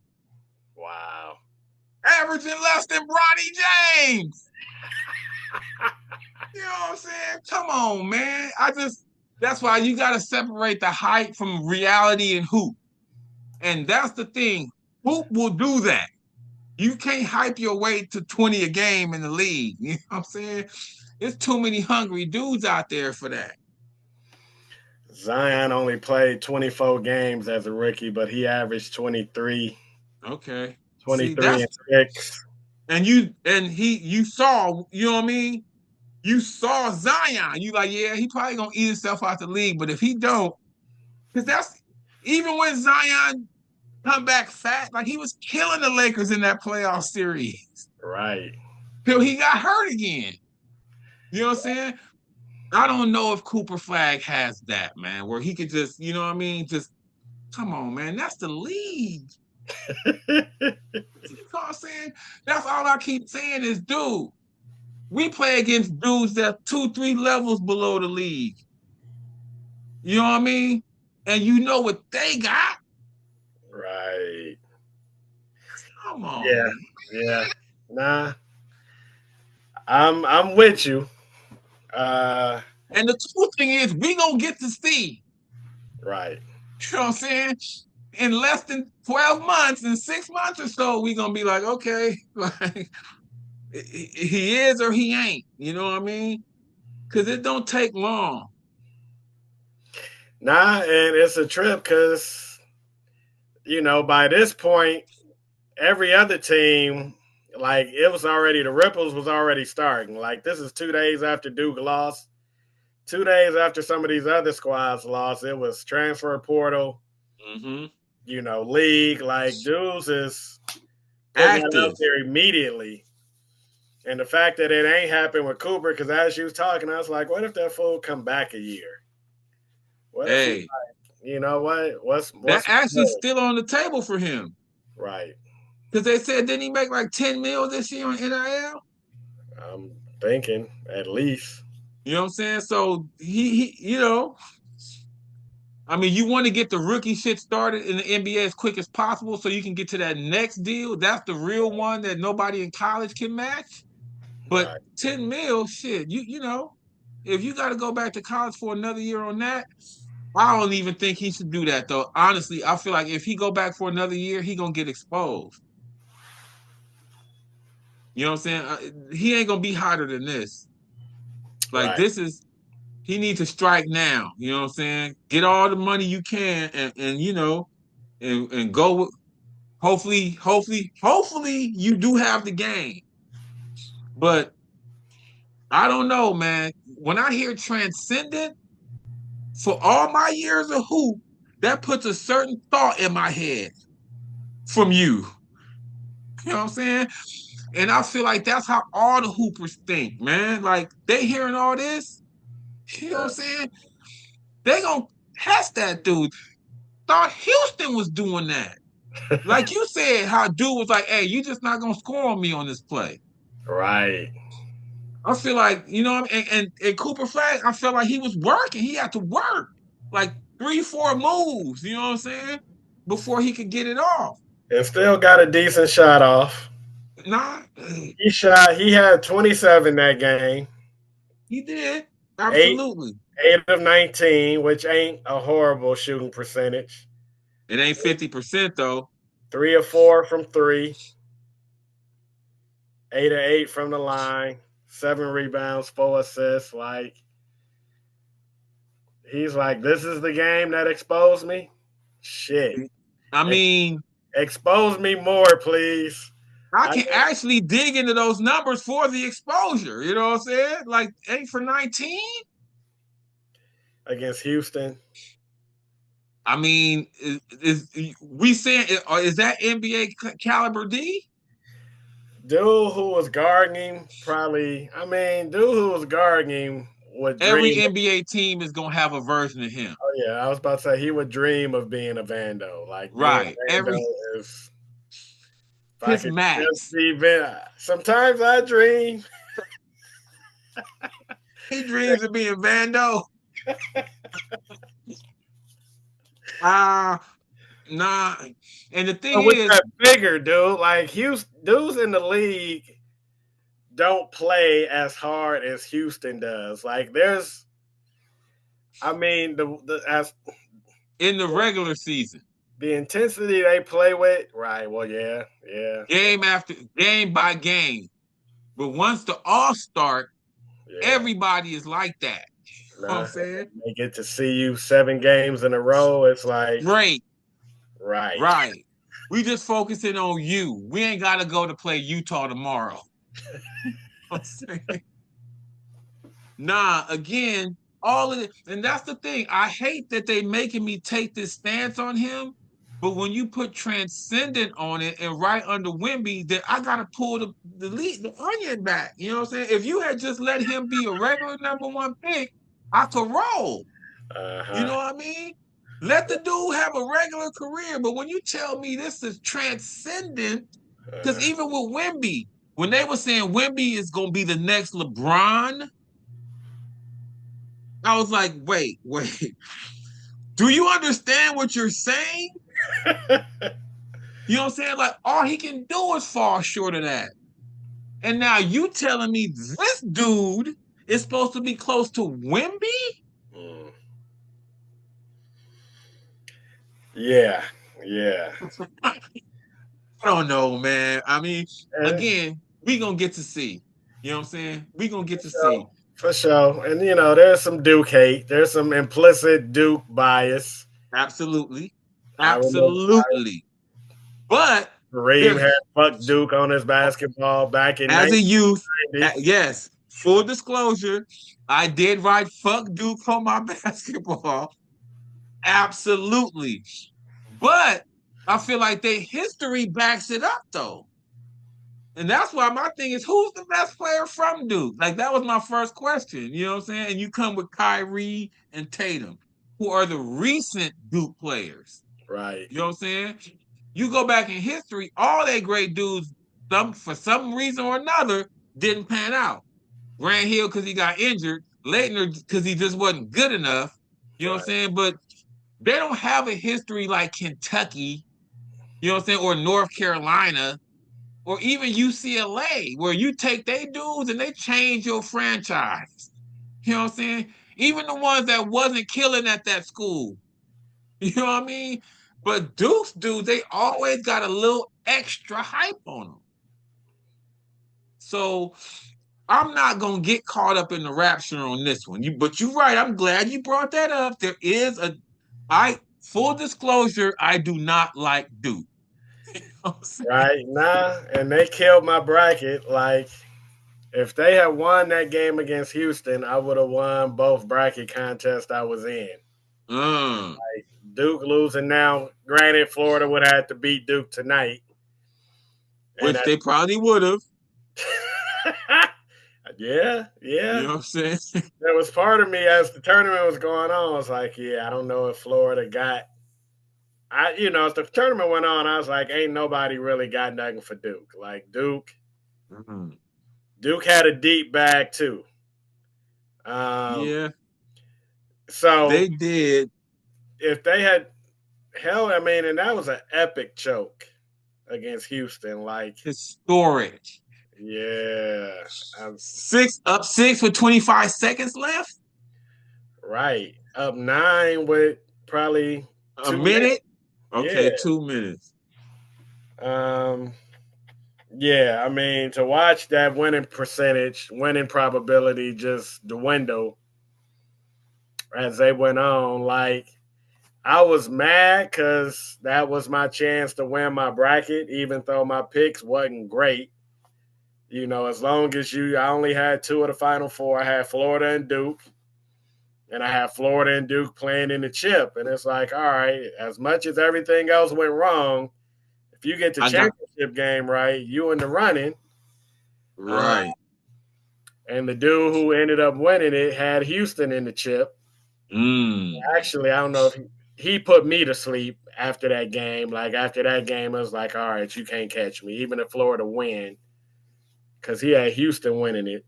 Wow. averaging less than Bronny James. You know what I'm saying? Come on, man. That's why you got to separate the hype from reality and hoop. And that's the thing. Hoop will do that. You can't hype your way to 20 a game in the league. You know what I'm saying? There's too many hungry dudes out there for that. Zion only played 24 games as a rookie, but he averaged 23, Okay. See, 23 that's and 6. you saw, you know what I mean? You saw Zion. You like, yeah, he probably gonna eat himself out the league. But if he don't, because that's even when Zion come back fat, like he was killing the Lakers in that playoff series. Right. Till he got hurt again. You know what I'm saying? I don't know if Cooper Flag has that, man, where he could just, you know what I mean? Just come on, man. That's the league. You know what I'm saying? That's all I keep saying is, dude, we play against dudes that 2, 3 levels below the league. You know what I mean? And you know what they got? Right. Come Yeah. on. Yeah. Nah. I'm with you. Uh And the cool thing is, we gonna get to see. right. You know what I'm saying? In less than 12 months, in 6 months or so, we gonna be like, okay, like he is or he ain't. You know what I mean? Because it don't take long. Nah, and it's a trip because by this point, every other team, like it was already the ripples was already starting. Like this is 2 days after Duke lost. 2 days after some of these other squads lost, it was transfer portal, Mm-hmm. league. Like dudes is putting that out Active. there immediately. And the fact that it ain't happened with Cooper, because as you was talking, I was like, what if that fool come back a year? What if he Hey, like, you know what? that What's actually still on the table for him. right? Because they said, didn't he make like 10 mil this year on NIL? I'm thinking at least. You know what I'm saying? So I mean, you want to get the rookie shit started in the NBA as quick as possible so you can get to that next deal. That's the real one that nobody in college can match. But Right. 10 mil, shit, if you got to go back to college for another year on that, I don't even think he should do that though. Honestly, I feel like if he go back for another year, he gonna get exposed. You know what I'm saying? He ain't gonna be hotter than this. Like Right. he needs to strike now. You know what I'm saying? Get all the money you can and and go with, hopefully you do have the game. But I don't know, man. When I hear transcendent, for all my years of hoop, that puts a certain thought in my head from you. You know what I'm saying? And I feel like that's how all the hoopers think, man. Like they hearing all this, you know what I'm saying? They gonna test that dude. Thought Houston was doing that. Like you said, how dude was like, hey, you just not gonna score on me on this play. Right. I feel like, you know, and Cooper Flag, I felt like he was working. He had to work like 3, 4 moves, you know what I'm saying? Before he could get it off. And still got a decent shot off. Nah, He had 27 that game. he did. Eight Absolutely. 8 of 19, which ain't a horrible shooting percentage. It ain't 50% though. 3 of 4 from three. 8 of 8 from the line. 7 rebounds, 4 assists. Like he's like, this is the game that exposed me. Shit. I mean, Expose me more, please. I I can actually dig into those numbers for the exposure. You know what I'm saying? Like 8 for 19. against Houston. I mean, is that NBA caliber D? Dude who was guarding him probably. I mean, dude who was guarding him would Every dream. NBA team is gonna have a version of him. Oh yeah, I was about to say he would dream of being a Vando. Like being Right. a Vando Every is. If I his could just max. be sometimes I dream. He dreams of being Vando. Ah, nah. And the thing With is, that bigger dude, like Houston, dudes in the league don't play as hard as Houston does. Like there's, I mean, the as in the regular season, the intensity they play with, right? Well, yeah, yeah, game after game by game. But once the all start, yeah. everybody is like that. You know what I'm Nah, saying? they get to see you 7 games in a row. It's like, Great, right. right. We just focusing on you. We ain't gotta go to play Utah tomorrow. I'm saying, nah, again, all of it, and that's the thing. I hate that they making me take this stance on him, but when you put transcendent on it and right under Wimby, then I gotta pull the onion back. You know what I'm saying? If you had just let him be a regular number 1 pick, I could roll. Uh You know huh. what I mean? Let the dude have a regular career, but when you tell me this is transcendent, because Uh-huh. even with Wimby, when they were saying Wimby is gonna be the next LeBron, I was like, wait. Do you understand what you're saying? You know what I'm saying? Like all he can do is fall short of that. And now you telling me this dude is supposed to be close to Wimby? Mm. Yeah, yeah. I don't know, man. I mean, And again, we gonna get to see. You know what I'm saying? We gonna get to see. so, for sure. And there's some Duke hate. There's some implicit Duke bias. Absolutely. I remember Absolutely. But Kareem there, had fuck Duke on his basketball back in as a youth, 1990. yes, full disclosure, I did write fuck Duke on my basketball. Absolutely. But I feel like their history backs it up though. And that's why my thing is who's the best player from Duke? Like that was my first question. You know what I'm saying? And you come with Kyrie and Tatum, who are the recent Duke players. Right. You know what I'm saying? You go back in history, all they great dudes, for some reason or another, didn't pan out. Grant Hill because he got injured, Leitner because he just wasn't good enough. You know what I'm Right. saying? But they don't have a history like Kentucky, you know what I'm saying, or North Carolina, or even UCLA, where you take they dudes and they change your franchise. You know what I'm saying? Even the ones that wasn't killing at that school. You know what I mean? But Duke's dudes, they always got a little extra hype on them. So I'm not gonna get caught up in the rapture on this one. But you're right. I'm glad you brought that up. There is I full disclosure, I do not like Duke. You know what I'm saying? Right. Nah. And they killed my bracket. Like, if they had won that game against Houston, I would have won both bracket contests I was in. Mm, Duke losing now. Granted, Florida would have to beat Duke tonight. And which they probably would have. yeah, You yeah. know what I'm saying? There was part of me as the tournament was going on. I was like, yeah, I don't know if Florida got. As the tournament went on, I was like, ain't nobody really got nothing for Duke. Like Mm, Duke had a deep bag too. Um, yeah, so they did. if they had hell, I mean, and that was an epic choke against Houston. Like, Historic. yeah, Six with 25 seconds left. right. Up 9 with probably A 2 minutes. minute. Yeah. Okay, 2 minutes. Um, yeah, I mean, to watch that winning percentage, winning probability just dwindle as they went on, like, I was mad because that was my chance to win my bracket, even though my picks wasn't great. As long as I only had 2 of the final 4. I had Florida and Duke. and I have Florida and Duke playing in the chip. And it's like, all right, as much as everything else went wrong, if you get the I got championship game right, you in the running. Uh, right. and the dude who ended up winning it had Houston in the chip. Mm. Actually, I don't know if he put me to sleep after that game. Like after that game, I was like, all right, you can't catch me, even if Florida win, because he had Houston winning it.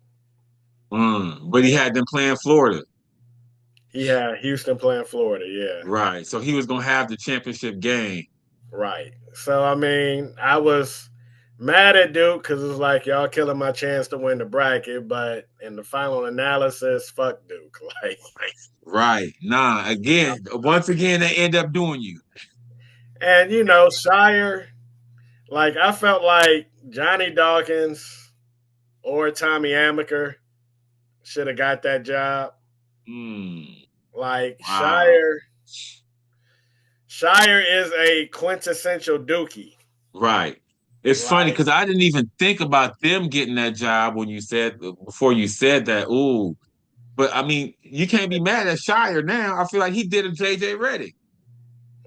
But he had them playing Florida. He had Houston playing Florida, yeah. Right. So he was gonna have the championship game. Right. So I mean, I was mad at Duke because it's like y'all killing my chance to win the bracket, but in the final analysis, fuck Duke. Like, Right. Nah, again, once again, they end up doing you. and Shire, like I felt like Johnny Dawkins or Tommy Amaker should have got that job. Mm. Like Wow. Shire is a quintessential Dookie. Right. It's funny Like, because I didn't even think about them getting that job when you said before you said that. Ooh. But I mean, you can't be mad at Shire now. I feel like he did a JJ Reddick,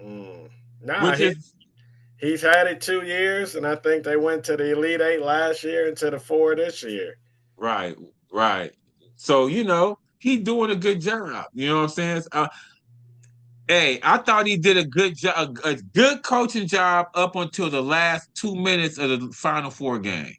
mm, nah, which is he's had it 2 years, and I think they went to the Elite Eight last year and to the four this year. right, right. So, he doing a good job. You know what I'm saying? Hey, I thought he did a good job, a good coaching job up until the last 2 minutes of the Final Four game.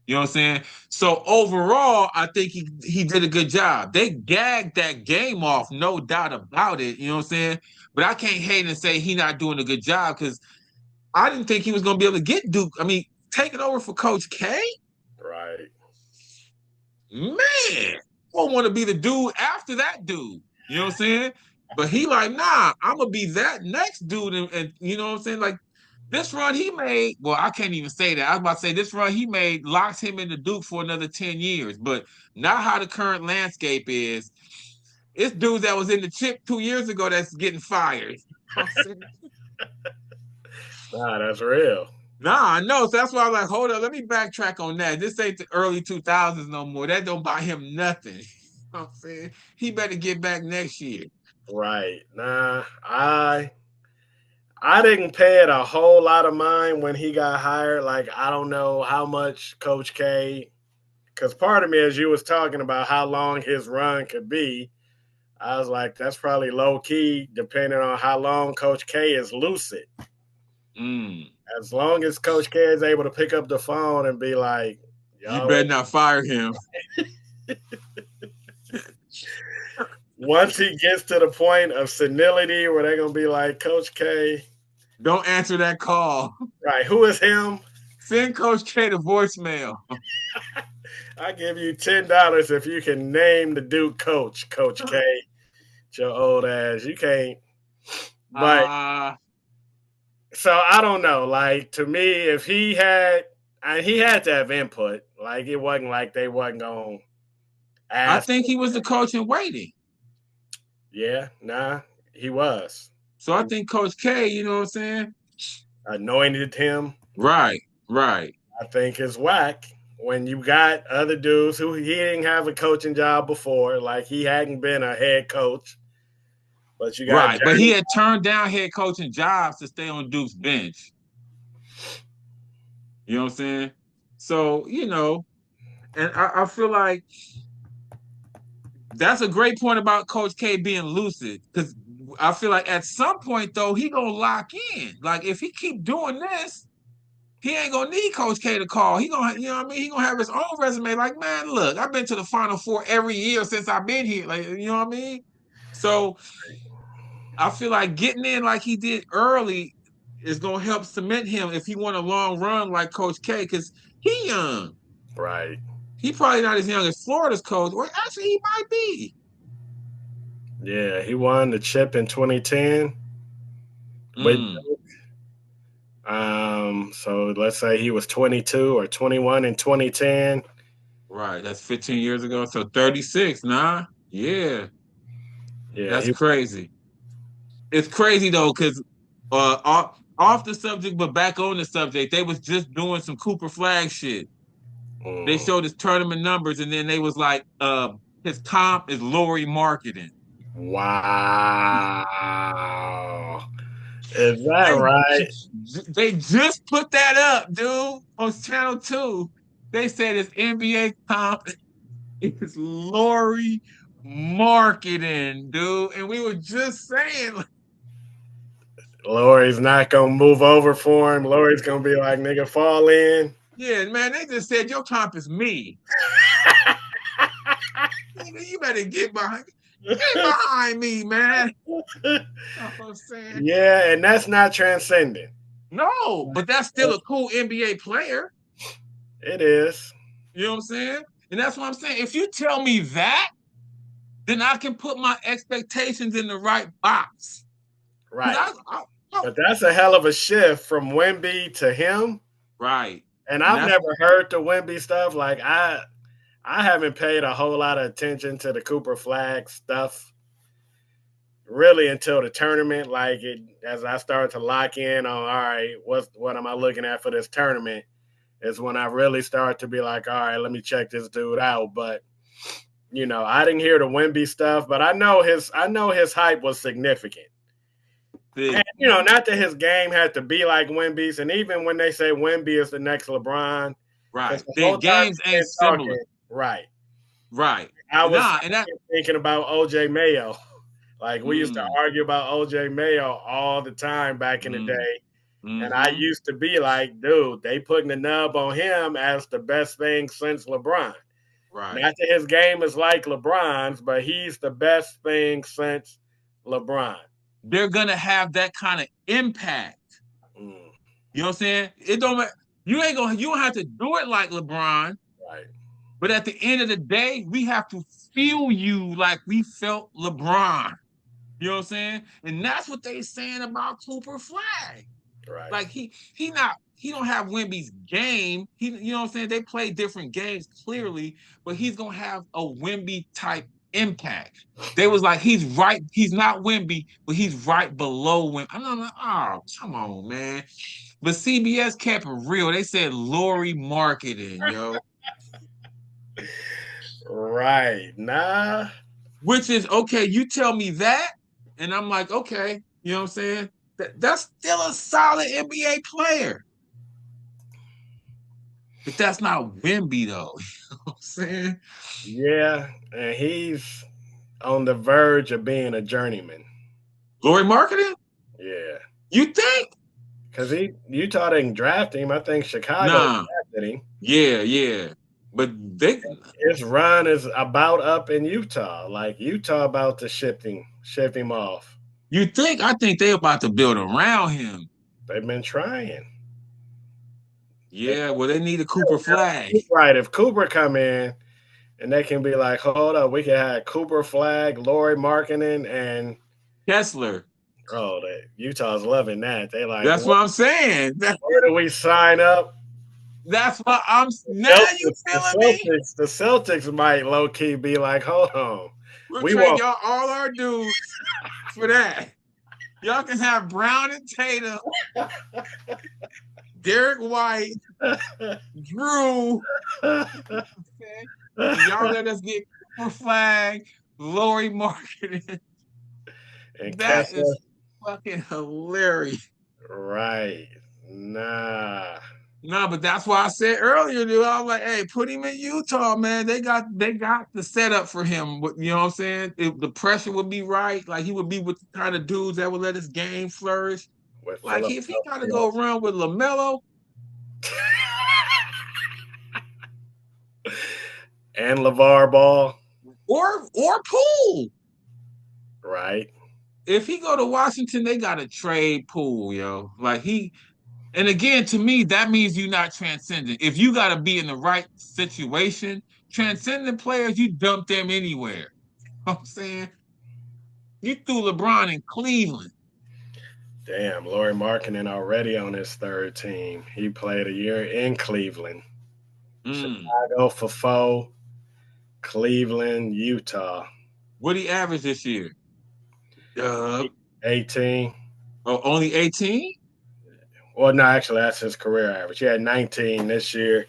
You know what I'm saying? So overall, I think he did a good job. They gagged that game off, no doubt about it. You know what I'm saying? But I can't hate and say he not doing a good job because I didn't think he was going to be able to get Duke. I mean, taking over for Coach K, Right. man, I don't want to be the dude after that dude. You know what I'm saying? But he like, nah, I'm gonna be that next dude, and you know what I'm saying? Like this run he made. Well, I can't even say that. I was about to say this run he made locks him into Duke for another 10 years. But not how the current landscape is. It's dudes that was in the chip 2 years ago that's getting fired. Nah, that's real. Nah, I know. So that's why I'm like, hold up, let me backtrack on that. This ain't the early 2000s no more. That don't buy him nothing. You know what I'm saying? He better get back next year. Right. Nah, I didn't pay it a whole lot of mind when he got hired. Like, I don't know how much Coach K, because part of me, as you was talking about how long his run could be, I was like, that's probably low key, depending on how long Coach K is lucid. Mm. As long as Coach K is able to pick up the phone and be like, You y'all, better not fire him. once he gets to the point of senility where they're gonna be like, Coach K, Don't answer that call. right, who is him? Send Coach K the voicemail. I give you $10 if you can name the Duke coach, Coach K. Your old ass. You can't. But Uh, so I don't know. Like to me, if he had to have input. Like it wasn't like they wasn't gonna I ask. think he was the coach in waiting. Yeah, nah, he was. So I think Coach K, you know what I'm saying? Anointed him. Right, right. I think is whack when you got other dudes who he didn't have a coaching job before. Like he hadn't been a head coach. But you got Right. But he Johnny. had turned down head coaching jobs to stay on Duke's bench. You know what I'm saying? So, and I feel like that's a great point about Coach K being lucid. Because I feel like at some point though, he gonna lock in. Like if he keep doing this, he ain't gonna need Coach K to call. He gonna, you know what I mean? He gonna have his own resume. Like, man, look, I've been to the Final Four every year since I've been here. Like, you know what I mean? So I feel like getting in like he did early is gonna help cement him if he want a long run like Coach K, because he young. Right. He probably not as young as Florida's coach. Or actually, he might be. Yeah, he won the chip in 2010 with Mm, so let's say he was 22 or 21 in 2010. right. That's 15 years ago. So 36. Nah. Yeah. Yeah, That's he crazy. It's crazy though, because off the subject, but back on the subject, they was just doing some Cooper Flag shit. They mm, showed his tournament numbers, and then they was like, his comp is Lori marketing. Wow. Is that They right? they just put that up, dude, on Channel 2. They said it's NBA comp. It's Lori marketing, dude. And we were just saying, like, Lori's not gonna move over for him. Lori's gonna be like, nigga, fall in. yeah, man, they just said your comp is me. You better get behind me, man. You know what I'm saying? Yeah, and that's not transcendent. No, but that's still a cool NBA player. It is. You know what I'm saying? And that's what I'm saying. If you tell me that, then I can put my expectations in the right box. Right. I But that's a hell of a shift from Wemby to him. right. And And I've that's never heard the Wemby stuff. Like I haven't paid a whole lot of attention to the Cooper Flag stuff really until the tournament. Like it, as I started to lock in on, all right, what am I looking at for this tournament? Is when I really start to be like, all right, let me check this dude out. But I didn't hear the Wemby stuff, but I know his hype was significant. And, big. not that his game had to be like Wemby's, and even when they say Wemby is the next LeBron, because Right. the Their whole time games we've ain't been similar. talking, right? Right. I was Nah, and that thinking about OJ Mayo. Like we used to mm, argue about OJ Mayo all the time back in the mm, day. And I mm-hmm. used to be like, dude, they putting the nub on him as the best thing since LeBron. Right. Not that his game is like LeBron's, but he's the best thing since LeBron. They're gonna have that kind of impact. Mm, You know what I'm saying? It don't matter. You don't have to do it like LeBron, right, but at the end of the day, we have to feel you like we felt LeBron. You know what I'm saying? And that's what they saying about Cooper Flag. right, Like he don't have Wemby's game. You know what I'm saying? They play different games clearly, but he's gonna have a Wemby type impact. They was like, he's not Wemby, but he's right below Wemby. I'm like, oh, come on, man. But CBS kept it real. They said Lori marketing, yo. right. Nah, Which is okay, you tell me that, and I'm like, okay, you know what I'm saying? That's still a solid NBA player. But that's not Wimby though. You know what I'm saying? yeah, and he's on the verge of being a journeyman. Lori marketing? Yeah, You think? because Utah didn't draft him. I think Chicago Nah. drafted him. Yeah, yeah. But they His run is about up in Utah. Like Utah about to ship him off. you think I think they about to build around him. They've been trying. Yeah, well, they need a Cooper flag. Right. If Cooper come in and they can be like, hold up, we can have Cooper Flag, Lori Markkinen, and Kessler. Utah's loving that. They like, That's what I'm saying. where do we sign up? That's what I'm now you Celtics, the feeling me? Celtics, the Celtics might low key be like, hold on, We'll we trade want y'all all our dudes for that. Y'all can have Brown and Tatum, Derek White, Drew. Okay? And y'all let us get Cooper Flag, Lori marketing. and That Kessler, is fucking hilarious. right? Nah, No, but that's why I said earlier, dude. I was like, hey, put him in Utah, man. They got the setup for him. You know what I'm saying? The pressure would be right. Like he would be with the kind of dudes that would let his game flourish. with Like if he gotta go Philadelphia around with LaMelo and LeVar Ball, or Poole. right? If he go to Washington, they gotta trade Poole, yo. Like and again, to me, that means you're not transcendent. If you gotta be in the right situation, transcendent players, you dump them anywhere. You know what I'm saying? You threw LeBron in Cleveland. Damn, Laurie Markkinen already on his third team. He played a year in Cleveland, Mm. Chicago for 4, Cleveland, Utah, What he averaged this year? Uh, 18. only 18? Well, no, actually, that's his career average. He had 19 this year.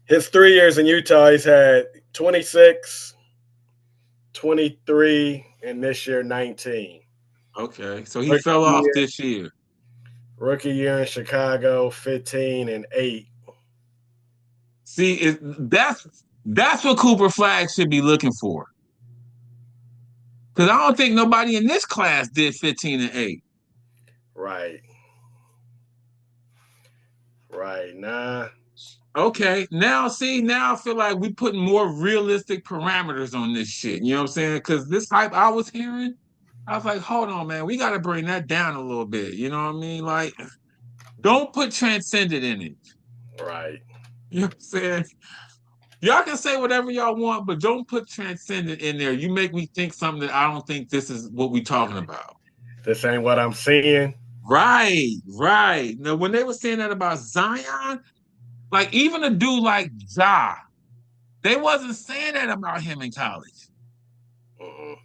His 3 years in Utah, he's had 26, 23, and this year 19. Okay, so he Rookie fell off year, this year. rookie year in Chicago, 15 and 8. See, that's what Cooper Flag should be looking for. Because I don't think nobody in this class did 15 and 8. Right. Right. Nah. Okay, now I feel like we putting more realistic parameters on this shit. You know what I'm saying? Because this hype I was hearing, I was like, hold on, man, we got to bring that down a little bit. You know what I mean? Like, don't put transcendent in it. Right. You know what I'm saying? Y'all can say whatever y'all want, but don't put transcendent in there. You make me think something that I don't think this is what we talking about. This ain't what I'm seeing. Right, right. Now, when they were saying that about Zion, like even a dude like Ja, they wasn't saying that about him in college. Mm-mm.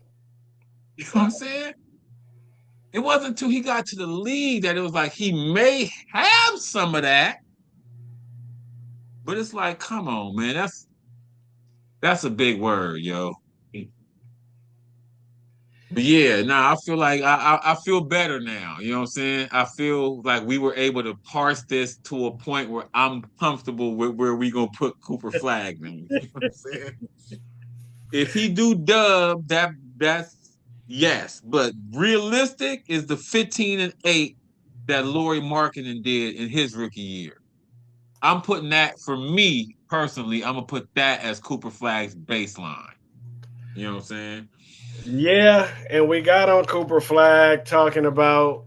You know what I'm saying? It wasn't until he got to the league that it was like he may have some of that, but it's like, come on, man, that's a big word, yo. But yeah, nah, I feel like I feel better now. You know what I'm saying? I feel like we were able to parse this to a point where I'm comfortable with where we gonna put Cooper Flag, man. You know what I'm saying? If he do dub, that's yes, but realistic is the 15 and 8 that Laurie Markkinen did in his rookie year. I'm putting that for me personally. I'm gonna put that as Cooper Flag's baseline. You know what I'm saying? Yeah, and we got on Cooper Flag talking about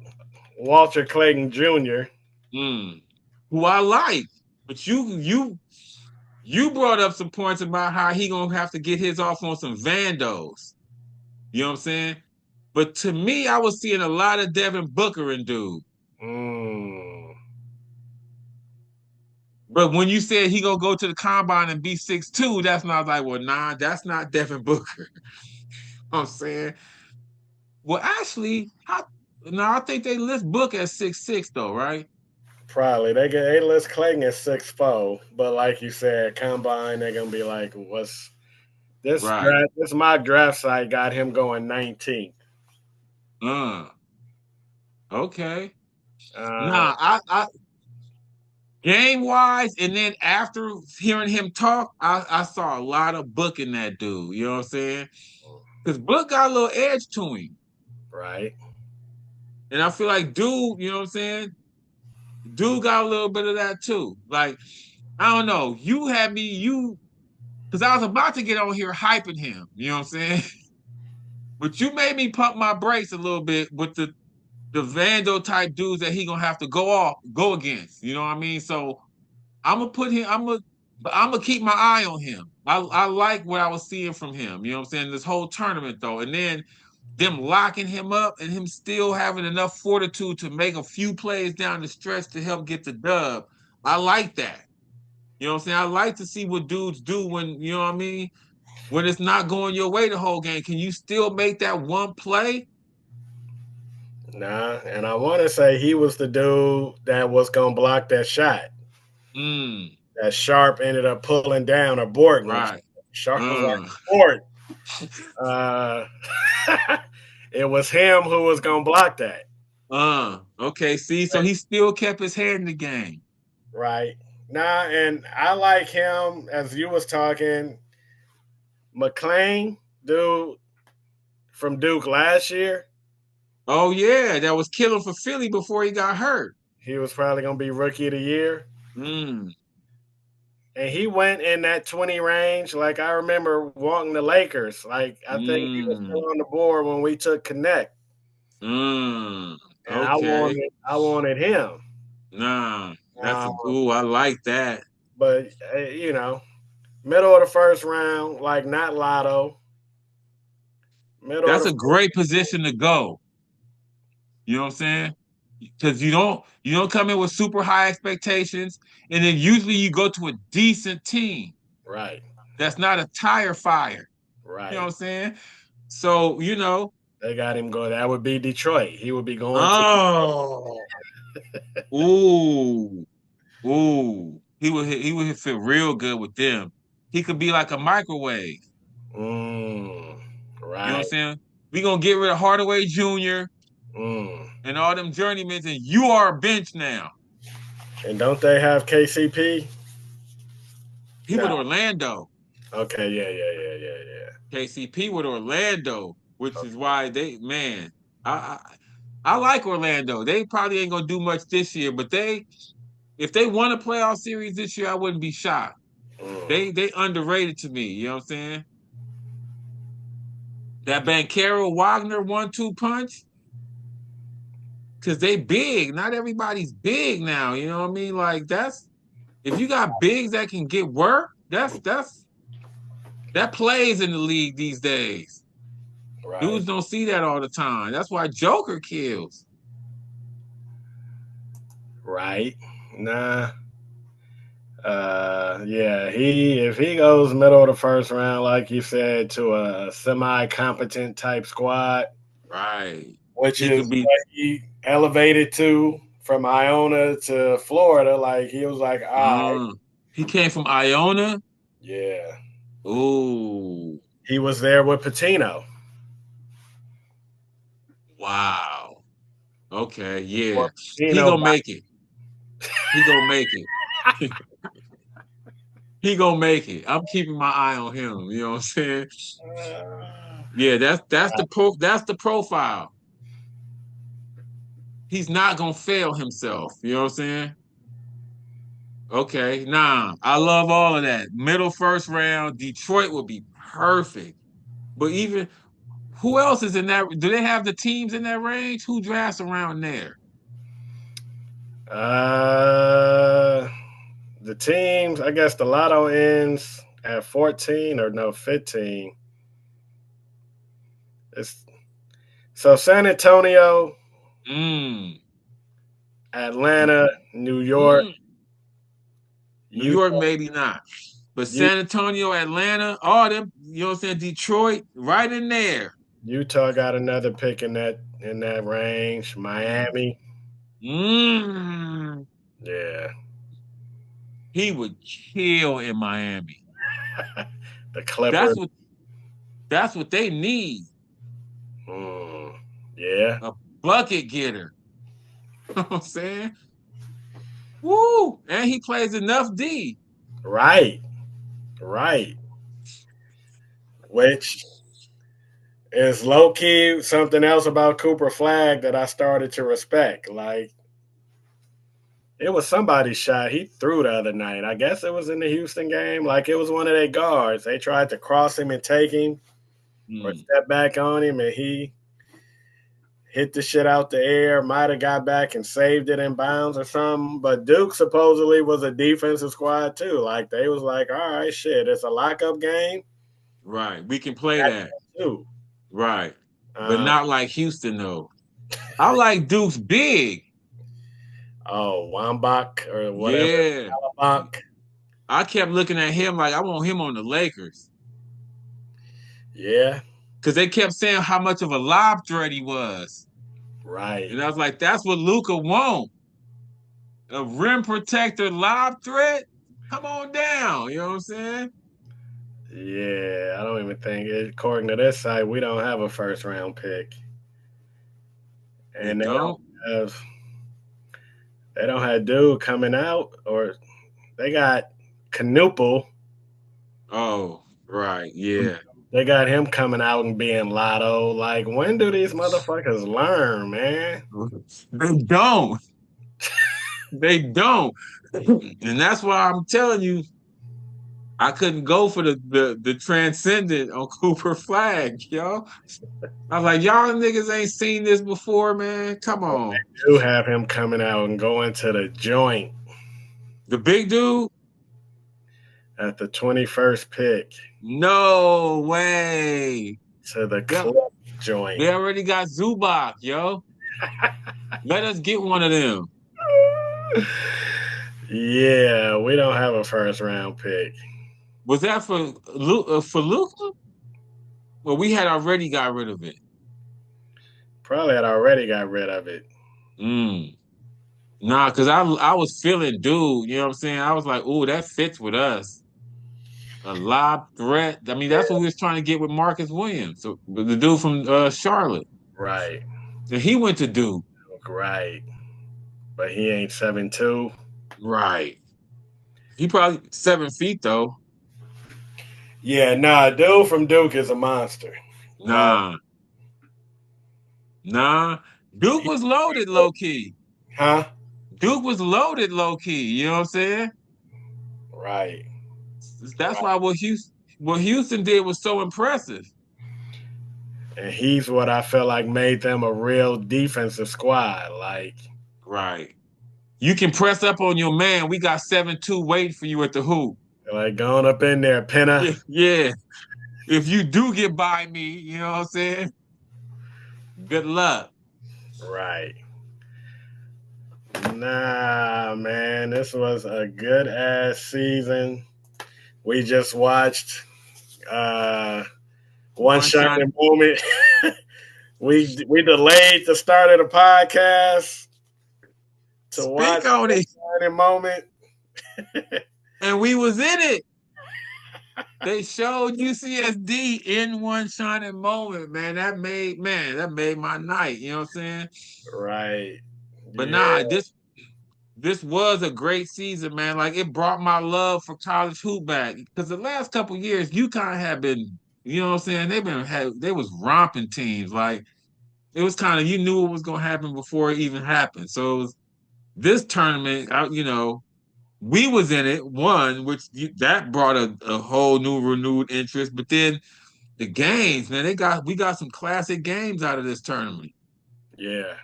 Walter Clayton Jr. Mm. Who I like, but you brought up some points about how he gonna have to get his off on some Vandos. You know what I'm saying? But to me, I was seeing a lot of Devin Booker in dude. Mm, But when you said he gonna go to the combine and be 6'2", that's not like, well, nah, that's not Devin Booker. I'm saying, well, actually, no, I think they list Book at 6'6" though, right? probably they list Clayton at 6'4", but like you said, combine they're gonna be like, what's this Right. draft? This my draft site got him going 19th. Uh, okay. Uh, Nah, I game wise, and then after hearing him talk, I saw a lot of Book in that dude. You know what I'm saying? Because Book got a little edge to him. right. And I feel like dude, you know what I'm saying? Dude got a little bit of that too. Like, I don't know. You had me, because I was about to get on here hyping him. You know what I'm saying? But you made me pump my brakes a little bit with the Vando type dudes that he gonna have to go against. You know what I mean? So I'm gonna put him. I'm gonna keep my eye on him. I like what I was seeing from him. You know what I'm saying? This whole tournament though, and then them locking him up and him still having enough fortitude to make a few plays down the stretch to help get the dub. I like that. You know what I'm saying? I like to see what dudes do when, you know what I mean? When it's not going your way the whole game. Can you still make that one play? Nah, and I want to say he was the dude that was gonna block that shot. Mm, That Sharp ended up pulling down or boarding. I'm sorry. right. Sharp was Uh, like board. Uh, it was him who was gonna block that. okay. See, so he still kept his head in the game. Right. Nah, and I like him as you was talking. McLean, dude from Duke last year, Oh yeah, that was killing for Philly before he got hurt. he was probably gonna be rookie of the year. Mm, And he went in that 20 range. Like I remember wanting the Lakers. Like I think he was still mm, on the board when we took Connect. mm. And Okay. I wanted him. Nah, Um, I like that. but you know, middle of the first round, like not lotto. Middle of That's the a great position to go. You know what I'm saying? Because you don't come in with super high expectations, and then usually you go to a decent team right, that's not a tire fire. You know what right. I'm saying? So, They got him going. That would be Detroit. He would be going to. oh, ooh, ooh. He would fit real good with them. He could be like a microwave. Mm, You know what I'm right. saying? We gonna get rid of Hardaway Jr. Mm. and all them journeymans, and you are a bench now. And don't they have KCP? He with No. Orlando. Okay. Yeah. KCP with Orlando, which is Okay. why I, I like Orlando. They probably ain't gonna do much this year, but if they won a playoff series this year, I wouldn't be shocked. Mm. They underrated to me. You know what I'm saying? That Bankero Wagner 1-2 punch, because they big. Not everybody's big now. You know what I mean? Like that's if you got bigs that can get work, that plays in the league these days. Right. Dudes don't see that all the time. That's why Joker kills. Right. Nah. Yeah, he if he goes middle of the first round, like you said, to a semi-competent type squad, Right. which He is could be what he elevated to from Iona to Florida, like he was like, all right, uh, he came from Iona. yeah. Oh, He was there with Patino. wow. Okay, Before yeah. He Patino gonna make it. He gonna make it. He gonna make it. I'm keeping my eye on him. You know what I'm saying? Yeah, that's the profile. He's not gonna fail himself. You know what I'm saying? Okay, nah, I love all of that. Middle first round, Detroit would be perfect. But even who else is in that? Do they have the teams in that range? Who drafts around there? Uh, the teams, I guess the lotto ends at 14 or no 15. It's so San Antonio, Mm, Atlanta, New York, mm. New York, Utah. maybe not. But San Antonio, Atlanta, all them, you know what I'm saying? Detroit, right in there. Utah got another pick in that range. Mm. Miami, Mm. yeah. He would kill in Miami. The Clippers, That's what that's what they need. mm, yeah. A bucket getter. You know what I'm saying? Woo! And he plays enough D. Right, right. Which is low key something else about Cooper Flag that I started to respect. Like it was somebody's shot he threw the other night. I guess it was in the Houston game. Like it was one of their guards. They tried to cross him and take him or Mm, step back on him, and he hit the shit out the air. Might have got back and saved it in bounds or something. But Duke supposedly was a defensive squad too. Like they was like, all right, shit, it's a lockup game. right. We can play that. Too. Right. But Um, not like Houston, though. I like Duke's big. oh, Wambach or whatever, Yeah. Alabach. I kept looking at him like I want him on the Lakers. Yeah, Because they kept saying how much of a lob threat he was. right. And I was like, that's what Luka want. A rim protector lob threat? Come on down. You know what I'm saying? Yeah, I don't even think it. According to this site, we don't have a first round pick, We and don't. have they don't have dude coming out, or they got Canoopel. Oh, right. Yeah. They got him coming out and being Lotto. Like, when do these motherfuckers learn, man? They don't. They don't. And that's why I'm telling you, I couldn't go for the transcendent on Cooper Flag, yo. I was like, y'all niggas ain't seen this before, man. Come on. Do have him coming out and going to the joint The big dude? at the 21st pick No way. to the They, club joint. they already got Zubac, yo. Let us get one of them. Yeah, we don't have a first round pick. Was that for Luca? Well, we had already got rid of it. Probably had already got rid of it. Mm. Nah, because I was feeling dude, you know what I'm saying? I was like, ooh, that fits with us. A lob threat. I mean, that's what we was trying to get with Marcus Williams, so the dude from Charlotte. Right. And he went to Duke. Right. But he ain't 7'2". Right. He probably 7 feet though. Yeah, nah, dude from Duke is a monster. Like, Nah, nah. Duke he, was loaded low key. huh? Duke was loaded low key. You know what I'm saying? Right. That's Right. why what Houston did was so impressive. And he's what I felt like made them a real defensive squad. Right. You can press up on your man. We got 7-2 waiting for you at the hoop. Like going up in there, Penna. Yeah, yeah. If you do get by me, you know what I'm saying? Good luck. Right. Nah, man, this was a good ass season. We just watched one One shot. shining moment. we delayed the start of the podcast to watch Speak on one it. shining moment. And we was in it. They showed UCSD in one shining moment, man. That made my night. You know what I'm saying? Right. But Yeah. nah, this was a great season, man. Like it brought my love for college hoop back. Because the last couple years, UConn had been, you know what I'm saying? They was romping teams. Like it was kind of you knew what was gonna happen before it even happened. So it was this tournament, we was in it, that brought a whole new renewed interest. But then the games, man, we got some classic games out of this tournament. Yeah.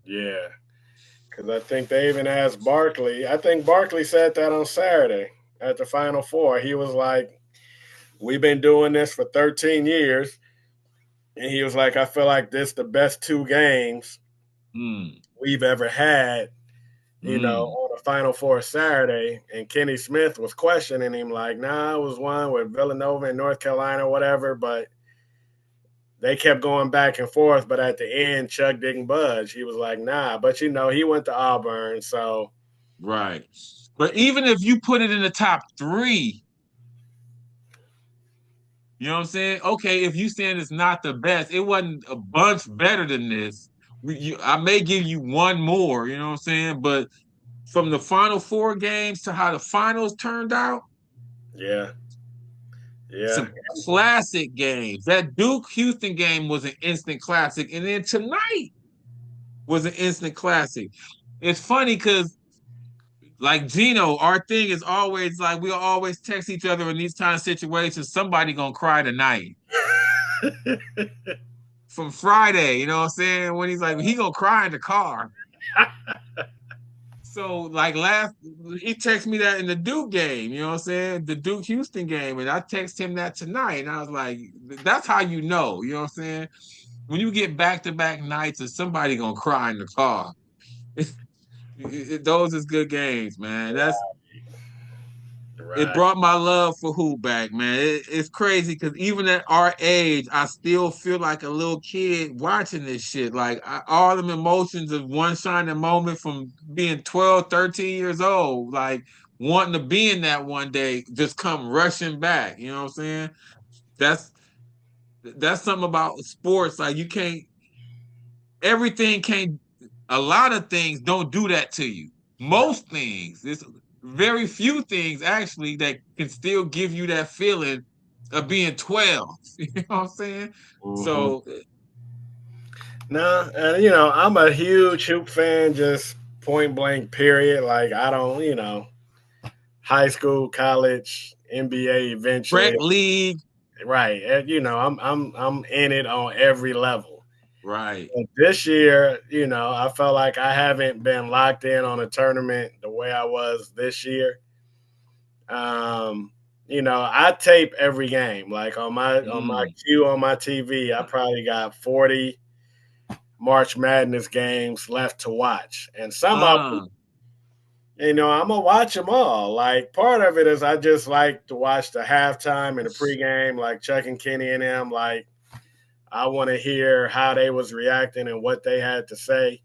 Yeah. Because I think they even asked Barkley. I think Barkley said that on Saturday at the Final Four. He was like, "We've been doing this for 13 years." And he was like, "I feel like this the best two games Mm, we've ever had, mm, on the Final Four Saturday." And Kenny Smith was questioning him, like, "Nah, it was one with Villanova and North Carolina, whatever." But they kept going back and forth. But at the end, Chuck didn't budge. He was like, "Nah." But, he went to Auburn. So, right. But even if you put it in the top three, you know what I'm saying? Okay, if you saying it's not the best, it wasn't a bunch better than this. I may give you one more, you know what I'm saying? But from the Final Four games to how the finals turned out, yeah. Yeah. some classic games. That Duke Houston game was an instant classic, and then tonight was an instant classic. It's funny because like Gino, our thing is always like we'll always text each other in these kind of situations. Somebody gonna cry tonight. From Friday, you know what I'm saying? When he's like, he gonna cry in the car. So like he texted me that in the Duke game, you know what I'm saying? The Duke Houston game, and I text him that tonight, and I was like, that's how you know what I'm saying? When you get back-to-back nights, and somebody gonna cry in the car. Those is good games, man. It Right. brought my love for hoop back, man. It's crazy because even at our age, I still feel like a little kid watching this shit. Like all them emotions of one shining moment from being 12, 13 years old, like wanting to be in that one day, just come rushing back. You know what I'm saying? That's that's something about sports. Like everything can't. A lot of things don't do that to you. Most things, it's very few things actually that can still give you that feeling of being 12. You know what I'm saying? Mm-hmm. So No, and I'm a huge hoop fan, just point blank, period. Like I don't, high school, college, NBA eventually. Rec League, Right. And, I'm in it on every level. right? But this year, I felt like I haven't been locked in on a tournament the way I was this year. Um, I tape every game. Like on my Mm, queue on my TV, I probably got 40 March Madness games left to watch. And some of them, uh, I'm gonna watch them all. Like part of it is I just like to watch the halftime and the pregame, like Chuck and Kenny and them. Like I want to hear how they was reacting and what they had to say.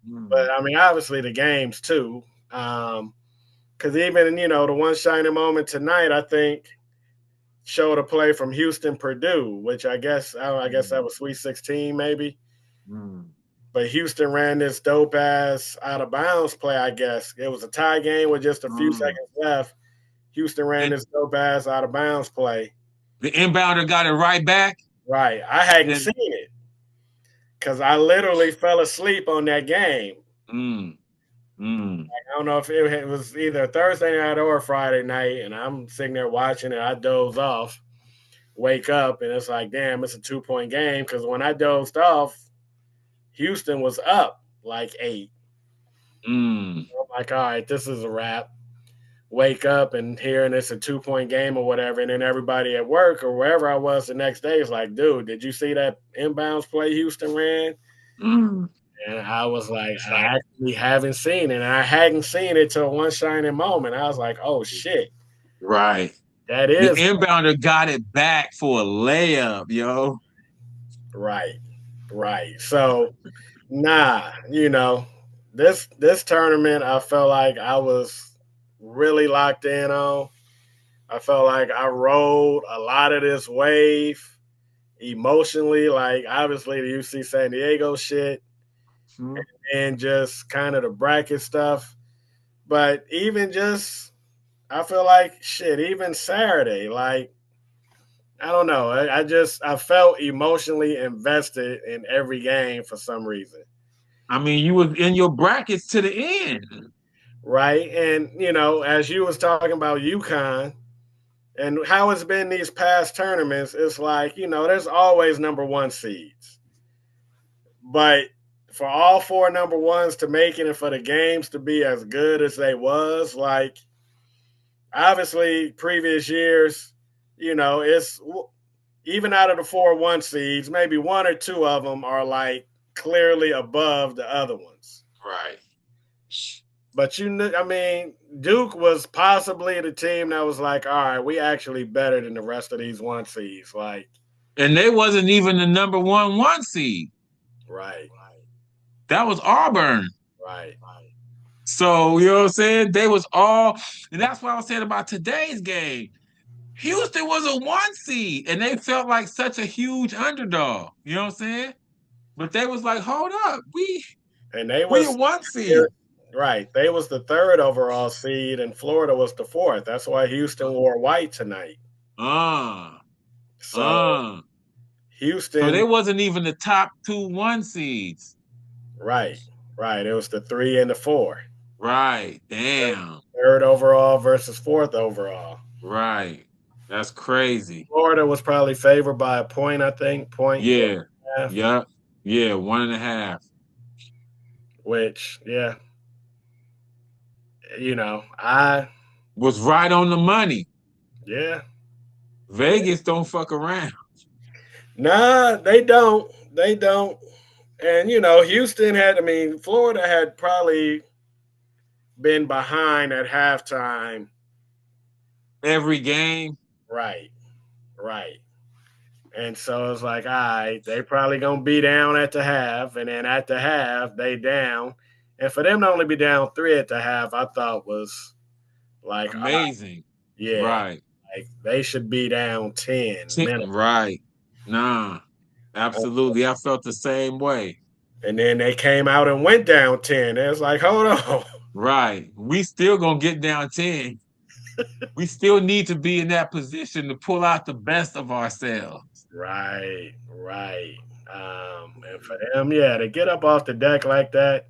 But mm, I mean, obviously the games too. Because even the one shining moment tonight, I think showed a play from Houston Purdue, which I guess that was Sweet 16 maybe. Mm. But Houston ran this dope ass out of bounds play. I guess it was a tie game with just a few Mm. seconds left. Houston ran And this dope ass out of bounds play. the inbounder got it right back. Right, I hadn't And seen it because I literally fell asleep on that game. mm, mm. I don't know if it was either Thursday night or Friday night, and I'm sitting there watching it. I doze off, wake up, and it's like, damn, it's a 2 point game. Because when I dozed off, Houston was up like 8. Mm. I'm like, all right, this is a wrap. Wake up and hearing it's a 2 point game or whatever, and then everybody at work or wherever I was the next day is like, dude, did you see that inbounds play Houston ran? Mm. And I was like, I actually haven't seen it. And I hadn't seen it till one shining moment. I was like, oh shit. Right. That The is inbounder got it back for a layup, yo. right. Right. So this tournament I felt like I was really locked in on. I felt like I rode a lot of this wave emotionally, like obviously the UC San Diego shit Mm. and just kind of the bracket stuff. But even just I feel like shit, even Saturday, like I don't know. I felt emotionally invested in every game for some reason. I mean, you was in your brackets to the end. Right. And as you was talking about UConn and how it's been these past tournaments, it's like, there's always number one seeds. But for all four number ones to make it and for the games to be as good as they was, like obviously previous years, it's even out of the 4-1 seeds, maybe one or two of them are like clearly above the other ones. Right. But I mean, Duke was possibly the team that was like, all right, we actually better than the rest of these one seeds. Like, And they wasn't even the number one seed. right, That was Auburn. right, So, you know what I'm saying? They was all, and that's what I was saying about today's game. Houston was a 1 seed, and they felt like such a huge underdog. You know what I'm saying? But they was like, hold up, and they we a was 1 seed. right. They was the third overall seed, and Florida was the fourth. That's why Houston wore white tonight. Uh, So uh. So Houston, they wasn't even the top 2 1 seeds. right, right. It was the 3 and the 4. Right. Damn. Third overall versus fourth overall. Right. That's crazy. Florida was probably favored by a point, I think, point. Yeah. Half, Yeah. Yeah. 1.5. which, yeah, I, Was right on the money. yeah. Vegas don't fuck around. Nah, they don't. They don't. And, Houston I mean, Florida had probably been behind at halftime. Every game. Right, right. And so it's like, all right, they probably gonna be down at the half, and then at the half they down. And for them to only be down 3 at the half, I thought was like, all right, Amazing. yeah, Right. like they should be down 10 minutes. Right. Nah. Absolutely. I felt the same way. And then they came out and went down 10. It was like, hold on. Right. We still gonna get down 10. We still need to be in that position to pull out the best of ourselves. Right, right. And for them, yeah, to get up off the deck like that,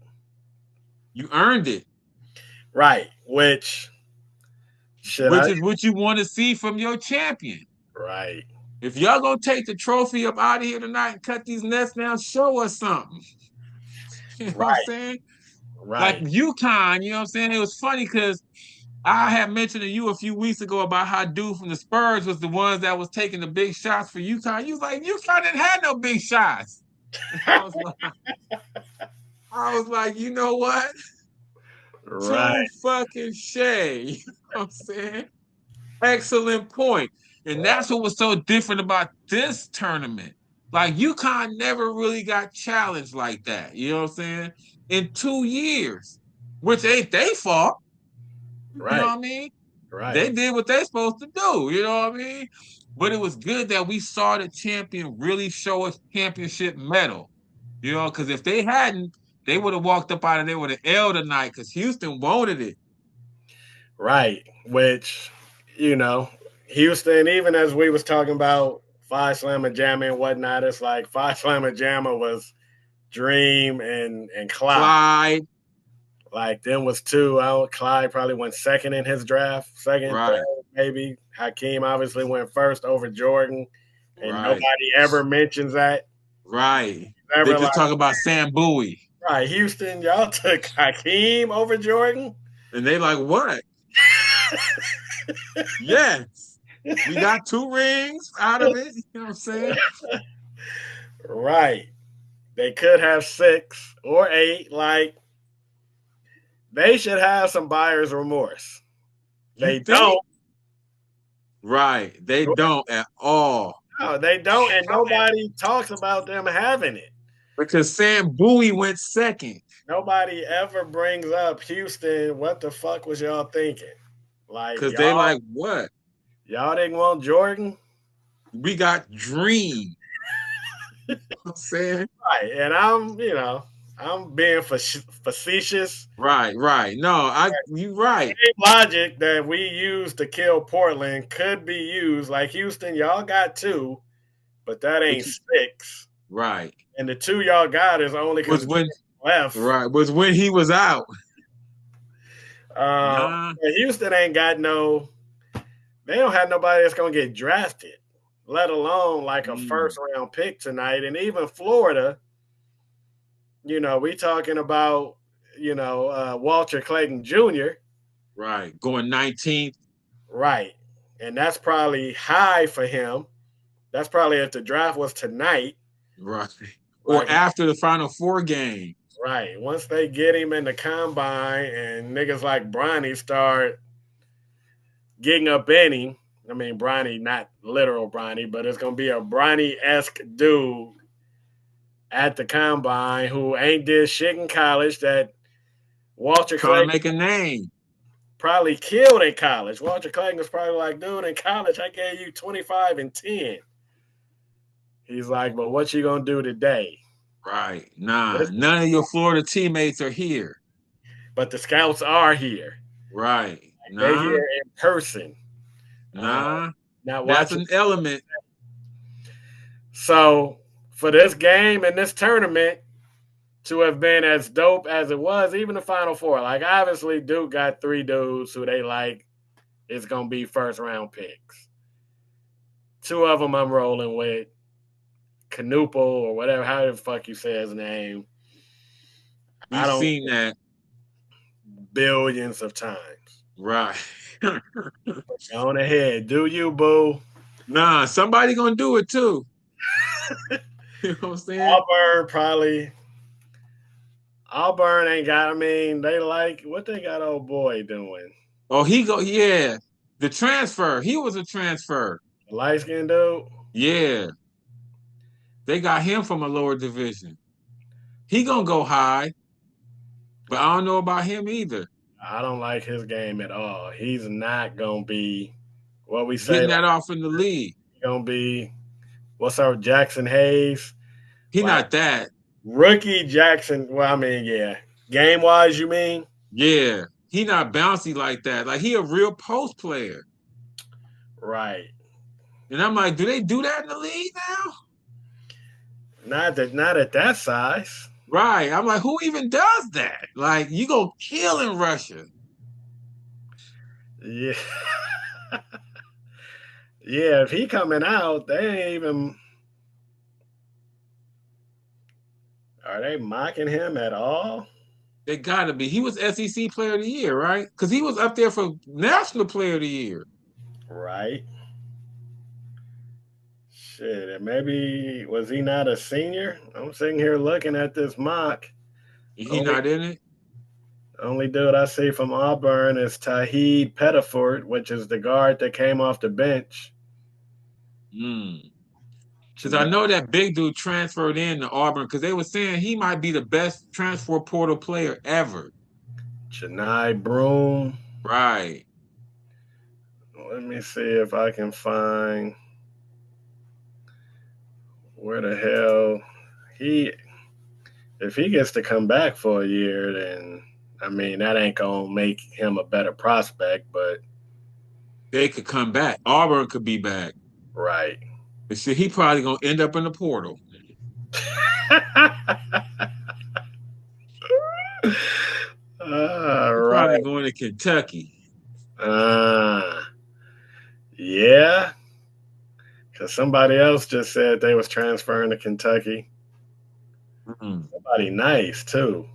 You earned it. right? Which should Which I? is what you want to see from your champion. Right, If y'all gonna take the trophy up out of here tonight and cut these nets down, show us something. You know what I'm right, saying? Like right. UConn, you know what I'm saying? It was funny because I had mentioned to you a few weeks ago about how dude from the Spurs was the ones that was taking the big shots for UConn. You was like, UConn didn't have no big shots. I was like, you know what? Right, Too fucking shade. You know what I'm saying? Excellent point. And right, that's what was so different about this tournament. Like UConn never really got challenged like that. You know what I'm saying? In 2 years, which ain't they fault. You know right, what I mean? right. They did what they supposed to do. You know what I mean? But it was good that we saw the champion really show us championship medal. You know, because if they hadn't, they would have walked up out of there with an L tonight because Houston wanted it. Right. Which, you know, Houston, even as we was talking about Five Slammer Jammer and whatnot, it's like Five Slammer Jammer was Dream and Clyde. Clyde, Like them was two. Clyde probably went second in his draft, second, right, third, maybe. Hakeem obviously went first over Jordan, and right, nobody ever mentions that. right. They Ever just like, talk about Sam Bowie. right, Houston, y'all took Hakeem over Jordan. And they like, what? Yes. We got 2 rings out of it. You know what I'm saying? Right. They could have 6 or 8. Like, they should have some buyer's remorse. You They think? don't. Right. They don't at all. No, they don't. And nobody talks about them having it. Because Sam Bowie went second. Nobody ever brings up Houston. What the fuck was y'all thinking? Like, Because they like, what? y'all didn't want Jordan? We got Dream. You know what I'm saying? Right. And I'm being facetious. Right. No, you right. Same logic that we used to kill Portland could be used. Like Houston, y'all got 2, but that ain't 6. Right. And the 2 y'all got is only because left. Right. Was when he was out. Houston ain't got they don't have nobody that's gonna get drafted, let alone like a first round pick tonight. And even Florida, we talking about, Walter Clayton Jr. Right. Going 19th. Right. And that's probably high for him. That's probably if the draft was tonight. Right. Or after the Final Four game. Right. Once they get him in the combine and niggas like Bronny start getting up in him. I mean, Bronny, not literal Bronny, but it's going to be a Bronny-esque dude at the combine who ain't did shit in college that Walter Trying Clayton to make a name. Probably killed in college. Walter Clayton was probably like, dude, in college, I gave you 25 and 10. He's like, but what you going to do today? Right. Nah, none of your Florida teammates are here. But the scouts are here. Right. Like they're here in person. Nah. Not That's watching. an element. So for this game and this tournament to have been as dope as it was, even the Final Four, like obviously Duke got 3 dudes who they like is going to be first round picks. 2 of them I'm rolling with. Canupo or whatever, how the fuck you say his name. We've seen that billions of times. Right. On ahead. Do you, boo? Nah, somebody gonna do it too. You know what I'm saying? Auburn ain't got, they like, what they got old boy doing? Oh, yeah. The transfer. He was a transfer. The light-skinned dude? Yeah. They got him from a lower division. He gonna go high, but I don't know about him either. I don't like his game at all. He's not gonna be what we say. Getting that off in the league. He's gonna be what's up, Jackson Hayes? He not that. Rookie Jackson. Well, yeah. Game wise, you mean? Yeah. He not bouncy like that. Like he a real post player. Right. And I'm like, do they do that in the league now? Not at that size. Right. I'm like, who even does that? Like, you go kill in Russia. Yeah. Yeah, if he coming out, they ain't even. Are they mocking him at all? They gotta be. He was SEC Player of the Year, right? Because he was up there for National Player of the Year. Right. Shit, and maybe was he not a senior? I'm sitting here looking at this mock. He not in it? Only dude I see from Auburn is Tahid Pettiford, which is the guard that came off the bench. Because I know that big dude transferred in to Auburn because they were saying he might be the best transfer portal player ever. Chennai Broom. Right. Let me see if I can find. Where the hell he if he gets to come back for a year, then I mean that ain't gonna make him a better prospect, but They could come back. Auburn could be back. right. But see, he probably gonna end up in the portal. He Right. probably going to Kentucky. Uh, yeah, because somebody else just said they was transferring to Kentucky. Mm. Somebody nice too.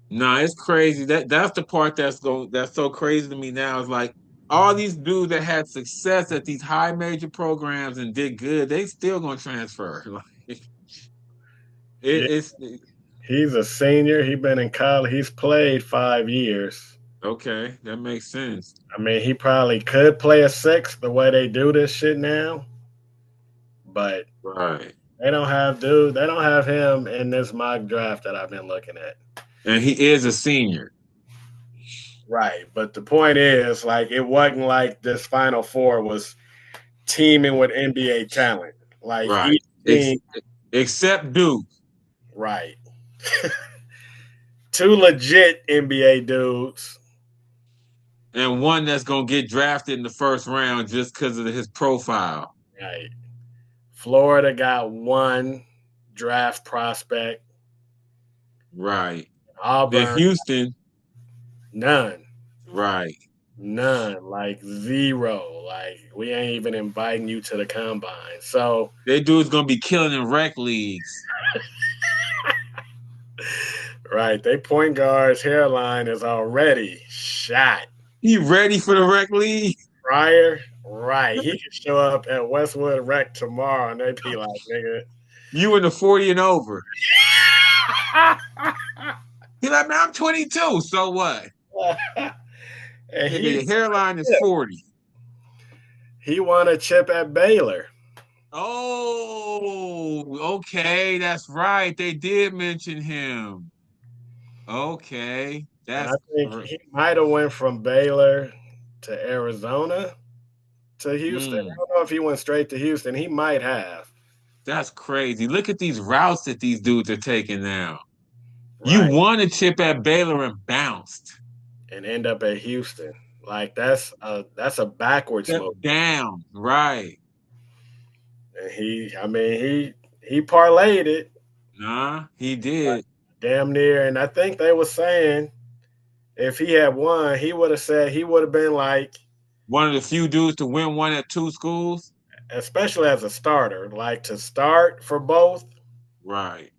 Nah, it's crazy. That's the part that's so crazy to me now. Is like all these dudes that had success at these high major programs and did good, they still gonna transfer. Like Yeah, it's he's a senior. He been in college. He's played 5 years. okay. That makes sense. I mean, he probably could play a six the way they do this shit now, but Right. they don't have dude. They don't have him in this mock draft that I've been looking at. And he is a senior. Right, but the point is, like, it wasn't like this Final Four was teaming with NBA talent. Like Right. each team, Except Duke. right, two legit NBA dudes. And one that's gonna get drafted in the first round just because of his profile. Right, Florida got one draft prospect. Right. Then Auburn, Houston. none. Right. None, like zero. Like we ain't even inviting you to the combine. So That dude's gonna be killing in rec leagues. right, they point guard's hairline is already shot. He ready for the rec league? Prior, right. He could show up at Westwood Rec tomorrow and they'd be like, nigga. You in the 40 and over. He like, man, I'm 22. So what? And Nigga, your hairline is 40. he won a chip at Baylor. Oh, okay. That's right. They did mention him. Okay. And I That's think he might have went from Baylor to Arizona to Houston. I mm, don't know if he went straight to Houston. He might have. that's crazy. Look at these routes that these dudes are taking now. You Right. won a chip at Baylor and bounced. And end up at Houston. Like that's a backwards Step move. down. Right. And he parlayed it Nah, he did. damn near. And I think they were saying if he had won, he would have said he would have been like, One of the few dudes to win one at two schools. especially as a starter, like to start for both Right.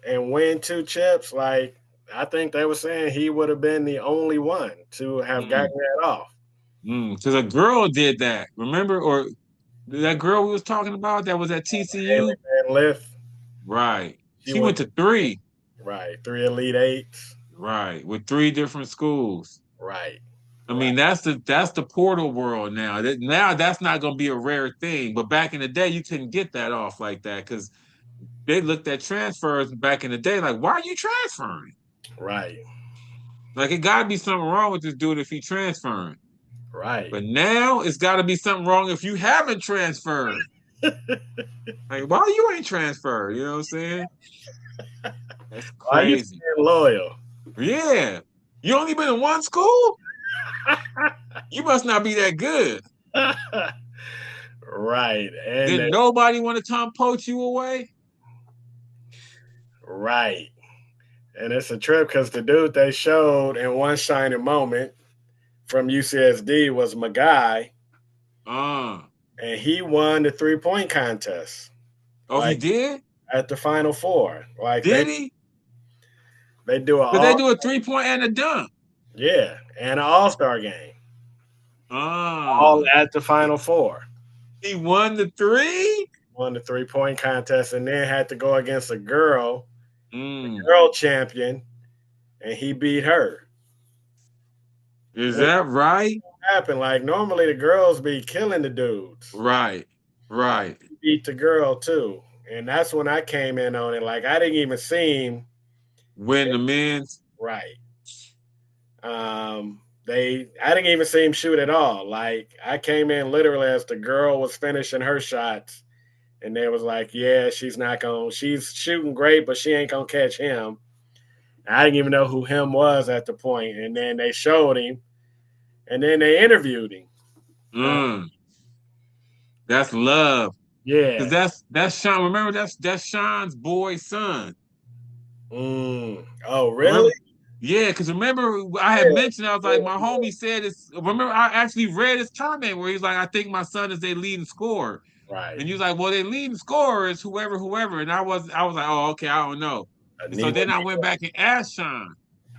and win two chips. Like I think they were saying he would have been the only one to have Mm, gotten that off. Because a girl did that. Remember? Or that girl we was talking about that was at Haley TCU? Van Lith, Right. she She went went to to three. right 3 Elite 8s. Right. With three different schools. Right, I right, mean, that's the portal world now. Now that's not going to be a rare thing. But back in the day, you couldn't get that off like that because they looked at transfers back in the day like, why are you transferring? right, Like, it got to be something wrong with this dude if he transferring. right. But now it's got to be something wrong if you haven't transferred. Like, why you ain't transferred? You know what I'm saying? That's Why you crazy. staying loyal? Yeah. You only been in one school? You must not be that good. Right, and Did nobody want to come poach you away? right, and it's a trip because the dude they showed in one shining moment from UCSD was my guy, Uh. and he won the 3-point contest. Oh, he Like did? at the Final Four, like Did he? they do a But they all do a 3-point and a dunk. yeah, and an All Star game, all Ah. at the Final Four. He won the three? Won the 3-point contest, and then had to go against a girl, Mm. girl champion, and he beat her. Is What that right? happened? Like normally the girls be killing the dudes. Right. Right. He beat the girl too, and that's when I came in on it. Like I didn't even see him Win the men's. right. I didn't even see him shoot at all. Like I came in literally as the girl was finishing her shots, and they was like, yeah, she's shooting great, but she ain't gonna catch him. I didn't even know who him was at the point, and then they showed him, and then they interviewed him. Mm, that's love. Because Yeah. that's Sean. Remember, that's Sean's boy's son. Oh, really? Remember? Yeah, because remember I had Yeah. mentioned, I was like, my homie said it's, remember I actually read his comment where he's like, I think my son is their leading scorer. Right. And he was like, well, their leading scorer is whoever. And I was like, oh, okay, I don't know. And so Anima, then I went back and asked Sean.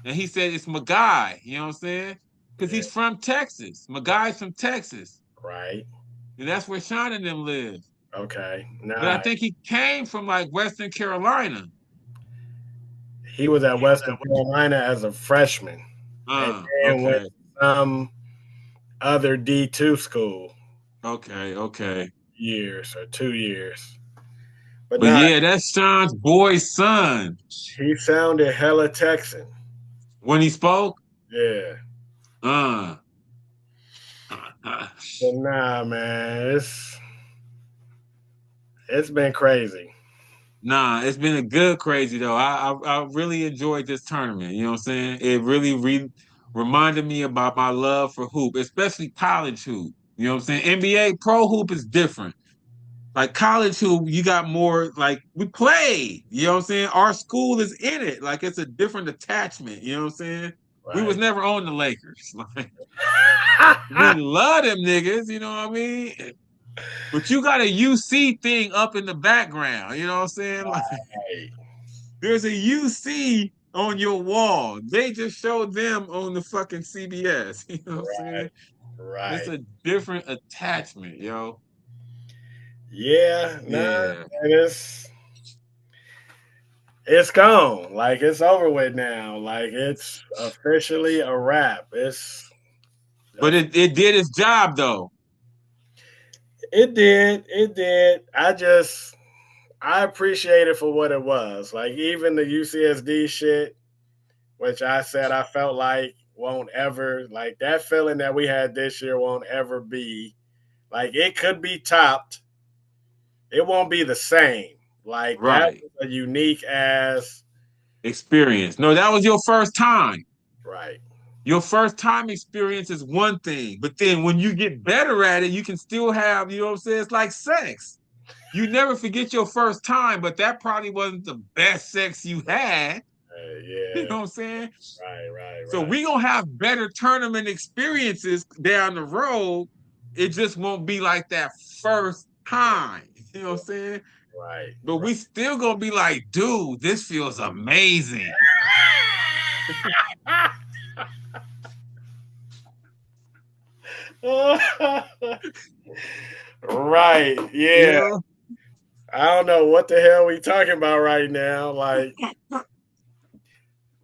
And he said it's Magai, you know what I'm saying? Because yeah. he's from Texas. Magai's from Texas. Right. And that's where Sean and them live. Okay. But I Nah, think he came from like Western Carolina. he was at Western Carolina as a freshman, and then went Okay. to some other D2 school Okay. years or 2 years. But But nah, yeah, that's Sean's boy's son. he sounded hella Texan. When he spoke, Yeah. uh, But nah, man, it's been crazy. nah, it's been a good crazy though. I really enjoyed this tournament. You know what I'm saying? It really reminded me about my love for hoop, especially college hoop. You know what I'm saying? NBA pro hoop is different. Like college hoop, you got more like we played. You know what I'm saying? Our school is in it. Like it's a different attachment. You know what I'm saying? We was Right. never on the Lakers. Like we love them niggas. You know what I mean? But you got a UC thing up in the background. You know what I'm saying? Like Right. there's a UC on your wall. They just showed them on the fucking CBS. You know what I'm saying? It's Right. a different attachment, yo. Yeah. Nah. Yeah. And it's gone. Like it's over with now. Like it's officially a wrap. But it did its job though. It did. It did. I appreciate it for what it was. Like even the UCSD shit, which I said I felt like won't ever like that feeling that we had this year won't ever be like it could be topped. It won't be the same. Like that Right. was a unique ass Experience. No, that was your first time. right. Your first time experience is one thing, but then when you get better at it, you can still have, you know what I'm saying? It's like sex. You never forget your first time, but that probably wasn't the best sex you had. You Yeah. know what I'm saying? So Right. we gonna have better tournament experiences down the road. It just won't be like that first time. You know what I'm saying? Right. But we still gonna be like, dude, this feels amazing. Right. You Yeah. know? I don't know what the hell we talking about right now. Like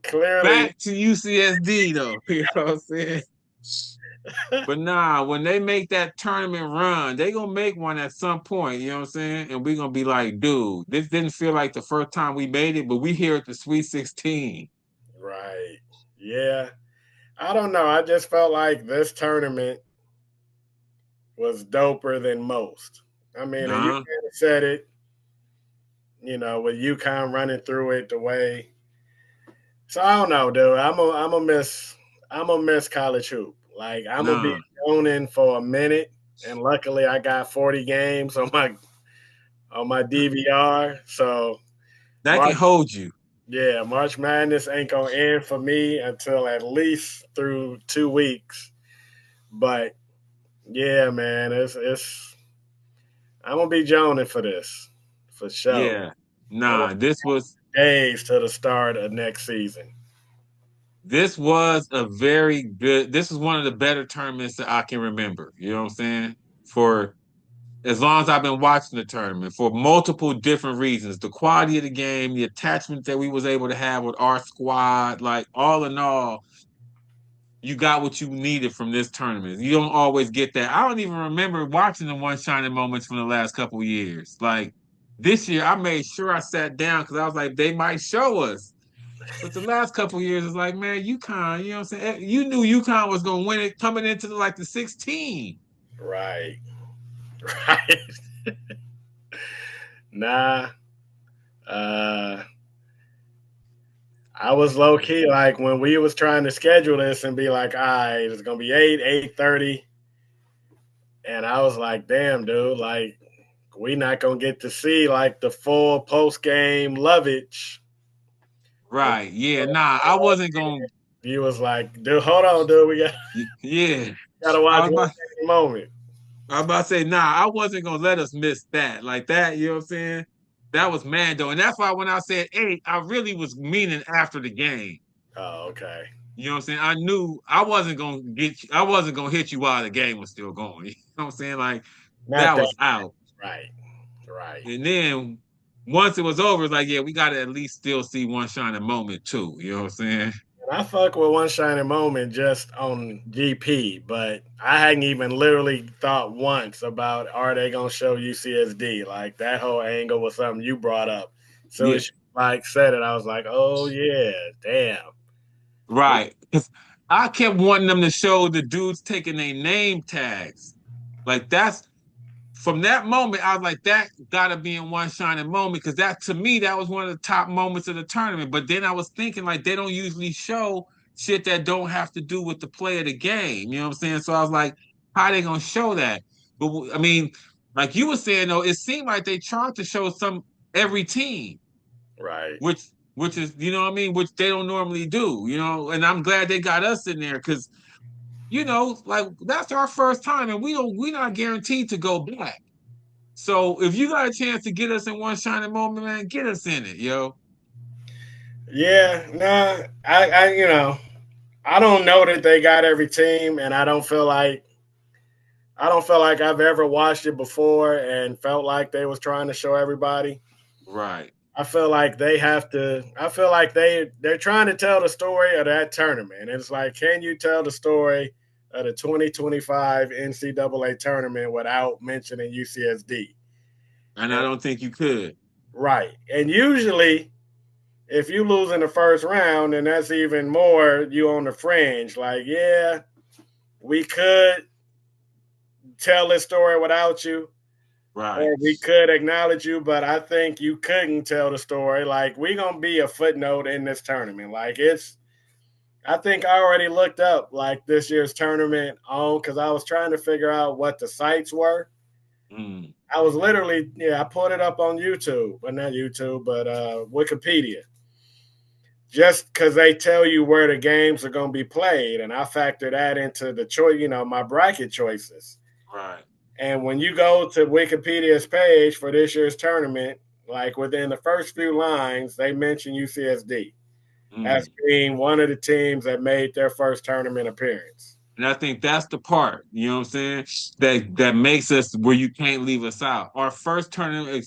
clearly Back to UCSD though. You know what I'm saying? But nah, when they make that tournament run, they gonna make one at some point, you know what I'm saying? And we gonna be like, dude, this didn't feel like the first time we made it, but we here at the Sweet 16. right. Yeah. I don't know. I just felt like this tournament was doper than most. I mean, and you Nah, kind of said it, with UConn running through it the way. So I don't know, dude. I'm a miss college hoop. Like I'm gonna be nah. zoning for a minute, and luckily I got 40 games on my DVR. So That can March, hold you. yeah, March Madness ain't gonna end for me until at least through 2 weeks. But yeah, man, it's I'm gonna be joning for this for sure. Yeah. I'm gonna Nah, days to the start of next season. this was a very good, this is one of the better tournaments that I can remember. You know what I'm saying? For as long as I've been watching the tournament for multiple different reasons. The quality of the game, the attachment that we was able to have with our squad, like all in all, you got what you needed from this tournament. You don't always get that. I don't even remember watching the one shining moments from the last couple years. Like this year, I made sure I sat down because I was like, they might show us. But the last couple years, it's like, man, UConn, you know what I'm saying? You knew UConn was going to win it coming into like the 16. Right. Right. Nah. Uh, I was low key like when we was trying to schedule this and be like, all right, it's gonna be 8:30, and I was like, damn, dude, like we not gonna get to see like the full post game lovage. And Right. Yeah. Nah, I wasn't gonna. you was like, dude, hold on, dude, we Yeah. gotta I watch was one about. moment. I was about to say, nah, I wasn't gonna let us miss that. Like that, you know what I'm saying? That was Mando. And that's why when I said eight, I really was meaning after the game. Oh, okay. You know what I'm saying? I knew I wasn't gonna hit you while the game was still going. You know what I'm saying? Like Not that that was out. right. Right. And then once it was over, it's like, yeah, we gotta at least still see one shining moment too. You know what I'm saying? And I fuck with one shining moment just on GP, but I hadn't even literally thought once about are they gonna show UCSD? Like that whole angle was something you brought up. So Yeah, as you like said it, I was like, oh yeah, damn. right. 'Cause I kept wanting them to show the dudes taking their name tags. Like that's from that moment, I was like, that gotta be in one shining moment because that to me, that was one of the top moments of the tournament. But then I was thinking, like, they don't usually show shit that don't have to do with the play of the game. You know what I'm saying? So I was like, how are they gonna show that? But I mean, like you were saying though, it seemed like they tried to show some every team, Right. which is, you know what I mean, which they don't normally do, you know, and I'm glad they got us in there because you know, like that's our first time and we're not guaranteed to go back. So if you got a chance to get us in one shining moment, man, get us in it, yo. Yeah, nah, I don't know that they got every team, and I don't feel like I've ever watched it before and felt like they was trying to show everybody. Right. I feel like they have to. I feel like they're trying to tell the story of that tournament. It's like, can you tell the story of the 2025 NCAA tournament without mentioning UCSD? And I And, don't think you could. right, and usually if you lose in the first round, then that's even more you on the fringe. Like, yeah, we could tell this story without you, Right. or we could acknowledge you, but I think you couldn't tell the story. Like, we gonna be a footnote in this tournament. Like, it's. I think I already looked up like this year's tournament on because I was trying to figure out what the sites were. Mm. I was literally, yeah, I put it up on YouTube, but not YouTube, but Wikipedia. Just because they tell you where the games are going to be played, and I factor that into the choice, my bracket choices. Right. And when you go to Wikipedia's page for this year's tournament, like within the first few lines, they mention UCSD as Mm. being one of the teams that made their first tournament appearance. And I think that's the part, you know what I'm saying? That makes us where you can't leave us out. Our first tournament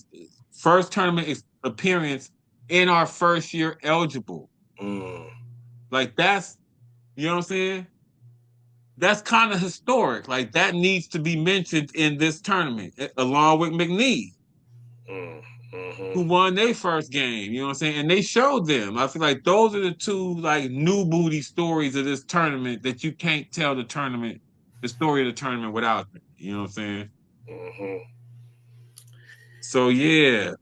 appearance in our first year eligible. Mm. Like that's, you know what I'm saying? That's kind of historic. Like that needs to be mentioned in this tournament, along with McNeese, Mm. who Mm-hmm. won their first game. You know what I'm saying? And they showed them. I feel like those are the two like new booty stories of this tournament that you can't tell the story of the tournament without them. You know what I'm saying? Mm-hmm. So yeah,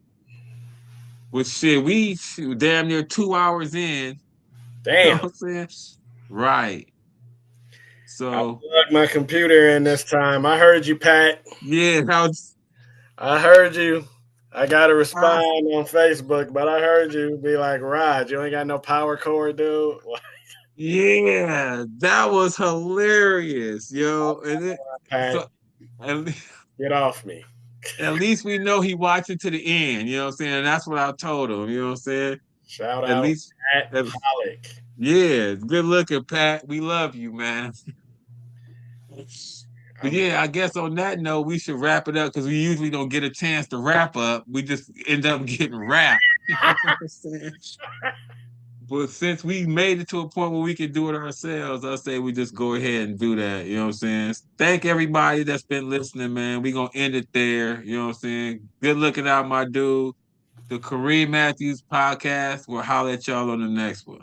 with shit, shoot, damn near 2 hours in. You know Damn. what I'm saying? Right. I So plugged my computer in this time. I heard you, Pat. yeah, that was I heard you. I got to uh, respond on Facebook, but I heard you be like, Rod, you ain't got no power cord, dude. yeah, that was hilarious, yo. Pat, So at, get off me. at least we know he watched it to the end. You know what I'm saying? And that's what I told him. You know what I'm saying? Shout At out least, Pat at, Pollock. yeah, good looking, Pat. We love you, man. But I'm yeah, I guess on that note, we should wrap it up because we usually don't get a chance to wrap up. We just end up getting wrapped. You know what I'm saying? But since we made it to a point where we can do it ourselves, I say we just go ahead and do that. You know what I'm saying? Thank everybody that's been listening, man. We gonna end it there. You know what I'm saying? Good looking out, my dude. The Kareem Matthews podcast. We'll holler at y'all on the next one.